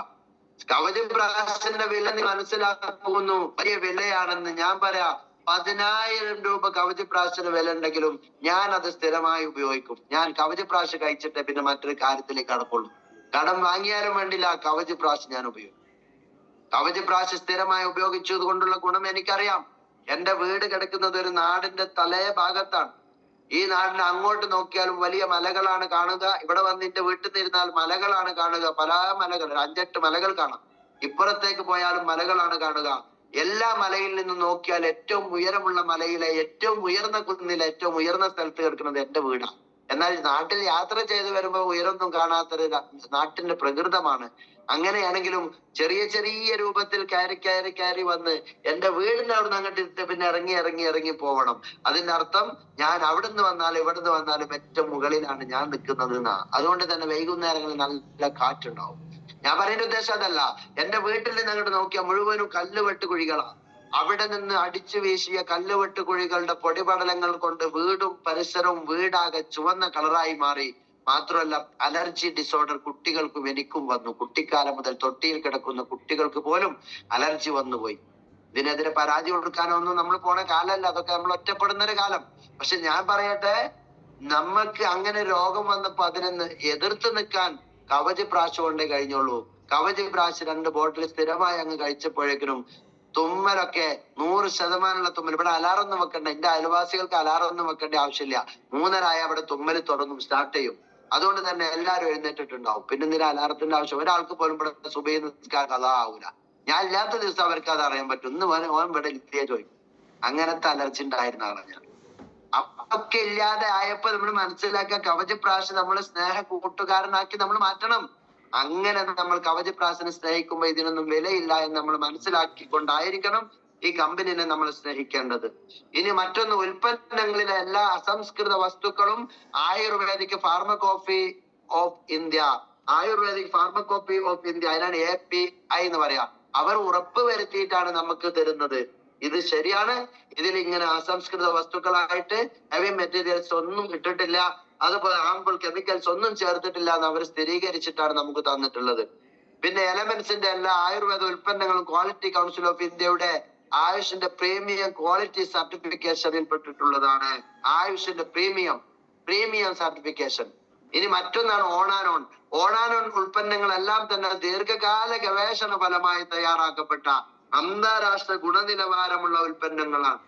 കവചപ്രാശന്റെ വില നീ മനസ്സിലാക്കുന്നു, വലിയ വിലയാണെന്ന് ഞാൻ പറയാം. 10,000 രൂപ കവചപ്രാശന് വില ഉണ്ടെങ്കിലും ഞാൻ അത് സ്ഥിരമായി ഉപയോഗിക്കും. ഞാൻ കവചപ്രാശ് കഴിച്ചിട്ട് പിന്നെ മറ്റൊരു കാര്യത്തിലേക്ക് കടക്കുള്ളൂ. കടം വാങ്ങിയാലും വേണ്ടില്ല, കവചപ്രാശ് ഞാൻ ഉപയോഗിക്കും. കവചപ്രാശ് സ്ഥിരമായി ഉപയോഗിച്ചത് കൊണ്ടുള്ള ഗുണം എനിക്കറിയാം. എന്റെ വീട് കിടക്കുന്നത് ഒരു നാടിന്റെ തലേ ഭാഗത്താണ്. ഈ നാടിന് അങ്ങോട്ട് നോക്കിയാലും വലിയ മലകളാണ് കാണുക. ഇവിടെ വന്ന് എന്റെ വീട്ടിൽ നിന്നിരുന്നാൽ മലകളാണ് കാണുക. പല മലകൾ, 5-8 മലകൾ കാണാം. ഇപ്പുറത്തേക്ക് പോയാലും മലകളാണ് കാണുക. എല്ലാ മലയിൽ നിന്നും നോക്കിയാൽ ഏറ്റവും ഉയരമുള്ള മലയിലെ ഏറ്റവും ഉയർന്ന കുന്നിലെ ഏറ്റവും ഉയർന്ന സ്ഥലത്ത് കിടക്കുന്നത് എന്റെ വീടാണ്. എന്നാൽ നാട്ടിൽ യാത്ര ചെയ്ത് വരുമ്പോ ഉയരൊന്നും കാണാത്തൊരു നാട്ടിന്റെ പ്രകൃതമാണ്. അങ്ങനെയാണെങ്കിലും ചെറിയ ചെറിയ രൂപത്തിൽ കയറി വന്ന് എന്റെ വീടിന്റെ അവിടെ നിന്ന് അങ്ങോട്ട് പിന്നെ ഇറങ്ങി പോവണം. അതിന്റെ അർത്ഥം ഞാൻ അവിടുന്ന് വന്നാലും ഇവിടുന്ന് വന്നാലും ഏറ്റവും മുകളിലാണ് ഞാൻ നിൽക്കുന്നത് എന്നാ. അതുകൊണ്ട് തന്നെ വൈകുന്നേരങ്ങളിൽ നല്ല കാറ്റുണ്ടാവും. ഞാൻ പറയുന്ന ഉദ്ദേശം അതല്ല. എന്റെ വീട്ടിൽ നിന്ന് അങ്ങോട്ട് നോക്കിയാൽ മുഴുവനും കല്ലുവെട്ട് കുഴികളാണ്. അവിടെ നിന്ന് അടിച്ചു വീശിയ കല്ലുവെട്ട് കുഴികളുടെ പൊടിപടലങ്ങൾ കൊണ്ട് വീടും പരിസരവും വീടാകെ ചുവന്ന കളറായി മാറി. മാത്രമല്ല, അലർജി ഡിസോർഡർ കുട്ടികൾക്കും എനിക്കും വന്നു. കുട്ടിക്കാലം മുതൽ തൊട്ടിയിൽ കിടക്കുന്ന കുട്ടികൾക്ക് പോലും അലർജി വന്നുപോയി. ഇതിനെതിരെ പരാതി കൊടുക്കാനോ ഒന്നും നമ്മൾ പോണ കാലമല്ല. അതൊക്കെ നമ്മൾ ഒറ്റപ്പെടുന്ന ഒരു കാലം. പക്ഷെ ഞാൻ പറയട്ടെ, നമുക്ക് അങ്ങനെ രോഗം വന്നപ്പോ അതിനെ എതിർത്ത് നിൽക്കാൻ കവചപ്രാശ് കൊണ്ടേ കഴിഞ്ഞുള്ളൂ. കവചപ്രാശ് 2 ബോട്ടിൽ സ്ഥിരമായി അങ്ങ് കഴിച്ചപ്പോഴേക്കിനും തുമ്മലൊക്കെ 100% തുമ്മൽ. ഇവിടെ അലാറൊന്നും വെക്കണ്ട. എന്റെ അയൽവാസികൾക്ക് അലാറൊന്നും വെക്കേണ്ട ആവശ്യമില്ല. 3:30 അവിടെ തുമ്മൽ തുടങ്ങും, സ്റ്റാർട്ട് ചെയ്യും. അതുകൊണ്ട് തന്നെ എല്ലാവരും എഴുന്നേറ്റിട്ടുണ്ടാവും. പിന്നെ എന്തിനാ അലാറത്തിന്റെ ആവശ്യം? ഒരാൾക്ക് പോലും ഇവിടെ സുബഹി നിസ്കാരം അതാ ആവൂല. ഞാൻ ഇല്ലാത്ത ദിവസം അവർക്ക് അത് അറിയാൻ പറ്റും. ഇന്ന് ഓൻ ഇവിടെ ഇല്ലേ ചോദിക്കും. അങ്ങനത്തെ അലർജി ഉണ്ടായിരുന്ന ആളാണ് ഞാൻ. അപ്പൊക്കെ ഇല്ലാതെ ആയപ്പോ നമ്മൾ മനസ്സിലാക്കുക, കവചപ്രാശ് നമ്മളെ സ്നേഹ കൂട്ടുകാരനാക്കി നമ്മൾ മാറ്റണം. അങ്ങനെ നമ്മൾ കവചപ്രാശിനെ സ്നേഹിക്കുമ്പോൾ ഇതിനൊന്നും വിലയില്ല എന്ന് നമ്മൾ മനസ്സിലാക്കിക്കൊണ്ടായിരിക്കണം ഈ കമ്പനിനെ നമ്മൾ സ്നേഹിക്കേണ്ടത്. ഇനി മറ്റൊന്ന്, ഉൽപ്പന്നങ്ങളിലെ എല്ലാ അസംസ്കൃത വസ്തുക്കളും ആയുർവേദിക് ഫാർമക്കോപ്പി ഓഫ് ഇന്ത്യ, അതിനാണ് API എന്ന് പറയാ. അവർ ഉറപ്പ് വരുത്തിയിട്ടാണ് നമുക്ക് തരുന്നത്. ഇത് ശരിയാണ്. ഇതിൽ ഇങ്ങനെ അസംസ്കൃത വസ്തുക്കളായിട്ട് ഹെവി മെറ്റീരിയൽസ് ഒന്നും ഇട്ടിട്ടില്ല, അതുപോലെ ഹാർംഫുൾ കെമിക്കൽസ് ഒന്നും ചേർത്തിട്ടില്ല എന്ന് അവർ സ്ഥിരീകരിച്ചിട്ടാണ് നമുക്ക് തന്നിട്ടുള്ളത്. പിന്നെ എലമെന്റ്സിന്റെ എല്ലാ ആയുർവേദ ഉൽപ്പന്നങ്ങളും ക്വാളിറ്റി കൗൺസിൽ ഓഫ് ഇന്ത്യയുടെ ആയുഷിന്റെ പ്രീമിയം ക്വാളിറ്റി സർട്ടിഫിക്കേഷനിൽ പെട്ടിട്ടുള്ളതാണ്. ആയുഷിന്റെ പ്രീമിയം സർട്ടിഫിക്കേഷൻ. ഇനി മറ്റൊന്നാണ് ഓണാനോൺ ഉൽപ്പന്നങ്ങളെല്ലാം തന്നെ ദീർഘകാല ഗവേഷണ ഫലമായി തയ്യാറാക്കപ്പെട്ട അന്താരാഷ്ട്ര ഗുണനിലവാരമുള്ള ഉൽപ്പന്നങ്ങളാണ്.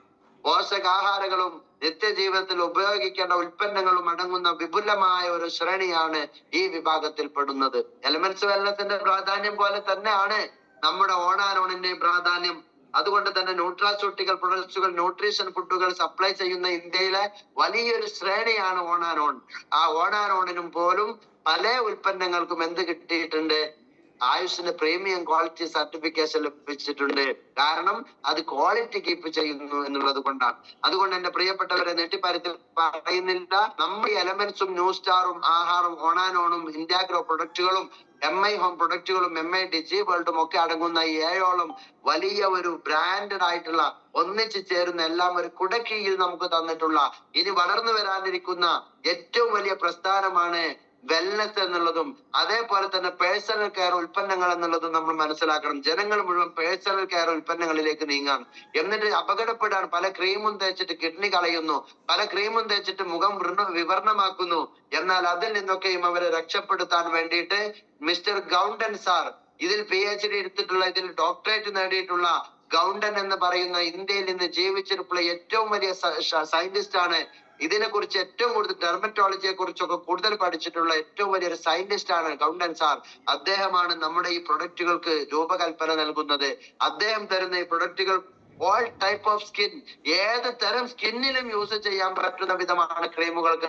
പോഷകാഹാരങ്ങളും നിത്യജീവിതത്തിൽ ഉപയോഗിക്കേണ്ട ഉൽപ്പന്നങ്ങളും അടങ്ങുന്ന വിപുലമായ ഒരു ശ്രേണിയാണ് ഈ വിഭാഗത്തിൽ പെടുന്നത്. എലമെന്റ്സ് വെൽനസിന്റെ പ്രാധാന്യം പോലെ തന്നെയാണ് നമ്മുടെ ഓണാനോണിന്റെ പ്രാധാന്യം. അതുകൊണ്ട് തന്നെ ന്യൂട്രാസ്യൂട്ടിക്കൽ പ്രൊഡക്ട്സുകൾ, ന്യൂട്രീഷൻ ഫുഡുകൾ സപ്ലൈ ചെയ്യുന്ന ഇന്ത്യയിലെ വലിയൊരു ശ്രേണിയാണ് ഓണാനോൺ. ആ ഓണാനോണിനും പോലും പല ഉൽപ്പന്നങ്ങൾക്കും എന്ത് കിട്ടിയിട്ടുണ്ട്? ആയുഷിന് പ്രീമിയം ക്വാളിറ്റി സർട്ടിഫിക്കേഷൻ ലഭിച്ചിട്ടുണ്ട്. കാരണം അത് ക്വാളിറ്റി കീപ്പ് ചെയ്യുന്നു എന്നുള്ളത് കൊണ്ടാണ്. അതുകൊണ്ട് എന്റെ പ്രിയപ്പെട്ടവരെ, നെട്ടിപ്പരത്തി പറയുന്നില്ല. നമ്മുടെ എലമെന്റ്സും, ന്യൂ സ്റ്റാറും, ആഹാറും, ഓണാനോണും, ഇന്ത്യാഗ്രോ പ്രൊഡക്റ്റുകളും, MI ഹോം പ്രൊഡക്റ്റുകളും, MI ഡിജി വേൾഡും ഒക്കെ അടങ്ങുന്ന 7ഓളം വലിയ ഒരു ബ്രാൻഡഡ് ആയിട്ടുള്ള, ഒന്നിച്ചു ചേരുന്ന, എല്ലാം ഒരു കുടക്കീഴിൽ നമുക്ക് തന്നിട്ടുള്ള, ഇനി വളർന്നു വരാനിരിക്കുന്ന ഏറ്റവും വലിയ പ്രസ്ഥാനമാണ് വെൽനസ് എന്നുള്ളതും, അതേപോലെ തന്നെ പേഴ്സണൽ കെയർ ഉൽപ്പന്നങ്ങൾ എന്നുള്ളതും നമ്മൾ മനസ്സിലാക്കണം. ജനങ്ങൾ മുഴുവൻ പേഴ്സണൽ കെയർ ഉൽപ്പന്നങ്ങളിലേക്ക് നീങ്ങാണ്. എന്നിട്ട് അപകടപ്പെടാൻ പല ക്രീമും തേച്ചിട്ട് കിഡ്നി കളയുന്നു, പല ക്രീമും തേച്ചിട്ട് മുഖം വിവർണമാക്കുന്നു. എന്നാൽ അതിൽ നിന്നൊക്കെയും അവരെ രക്ഷപ്പെടുത്താൻ വേണ്ടിയിട്ട് മിസ്റ്റർ ഗൗണ്ടൻ സാർ, ഇതിൽ PhD എടുത്തിട്ടുള്ള, ഇതിൽ ഡോക്ടറേറ്റ് നേടിയിട്ടുള്ള ഗൗണ്ടൻ എന്ന് പറയുന്ന ഇന്ത്യയിൽ നിന്ന് ജീവിച്ചിട്ടുള്ള ഏറ്റവും വലിയ സയന്റിസ്റ്റ് ആണ്. ഇതിനെ കുറിച്ച് ഏറ്റവും കൂടുതൽ, ഡെർമറ്റോളജിയെ കുറിച്ചൊക്കെ കൂടുതൽ പഠിച്ചിട്ടുള്ള ഏറ്റവും വലിയൊരു സയന്റിസ്റ്റ് ആണ് ഗൗണ്ടൻ സാർ. അദ്ദേഹമാണ് നമ്മുടെ ഈ പ്രൊഡക്റ്റുകൾക്ക് രൂപകൽപ്പന നൽകുന്നത്. അദ്ദേഹം തരുന്ന ഈ പ്രൊഡക്റ്റുകൾ ഓൾ ടൈപ്പ് ഓഫ് സ്കിൻ, ഏത് തരം സ്കിന്നിലും യൂസ് ചെയ്യാൻ പറ്റുന്ന വിധമാണ് ക്രീമുകൾക്ക്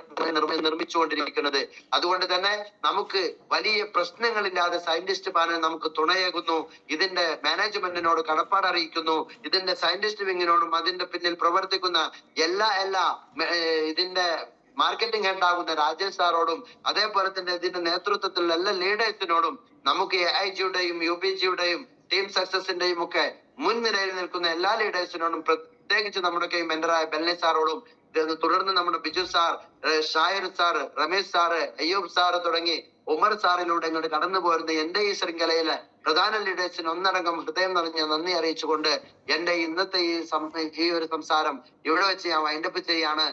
നിർമ്മിച്ചുകൊണ്ടിരിക്കുന്നത്. അതുകൊണ്ട് തന്നെ നമുക്ക് വലിയ പ്രശ്നങ്ങളില്ലാതെ സയന്റിസ്റ്റ് പാനൽ നമുക്ക് തുണയേകുന്നു. ഇതിന്റെ മാനേജ്മെന്റിനോട് കടപ്പാട് അറിയിക്കുന്നു. ഇതിന്റെ സയന്റിസ്റ്റ് വിങ്ങിനോടും അതിന്റെ പിന്നിൽ പ്രവർത്തിക്കുന്ന എല്ലാ ഇതിന്റെ മാർക്കറ്റിംഗ് ഹെഡ് ആകുന്ന രാജേഷ് സാറോടും, അതേപോലെ തന്നെ ഇതിന്റെ നേതൃത്വത്തിലുള്ള എല്ലാ ലീഡേഴ്സിനോടും, നമുക്ക് AIGയുടെയും UPGയുടെയും ടീം സക്സസിന്റെയും ഒക്കെ മുൻനിരയിൽ നിൽക്കുന്ന എല്ലാ ലീഡേഴ്സിനോടും, പ്രത്യേകിച്ച് നമ്മുടെ മെന്ററായ ബെല്ലി സാറോടും, തുടർന്ന് നമ്മുടെ Biju sir, Shair sir, Ramesh sir, Ayyub sir തുടങ്ങി ഉമർ സാറിലൂടെ ഇങ്ങോട്ട് കടന്നു പോരുന്ന എന്റെ ഈ ശൃംഖലയിലെ പ്രധാന ലീഡേഴ്സിന് ഒന്നടങ്കം ഹൃദയം നിറഞ്ഞ നന്ദി അറിയിച്ചുകൊണ്ട് എന്റെ ഇന്നത്തെ ഈ ഒരു സംസാരം ഇവിടെ വെച്ച് ഞാൻ വൈൻഡപ്പ് ചെയ്യാണ്.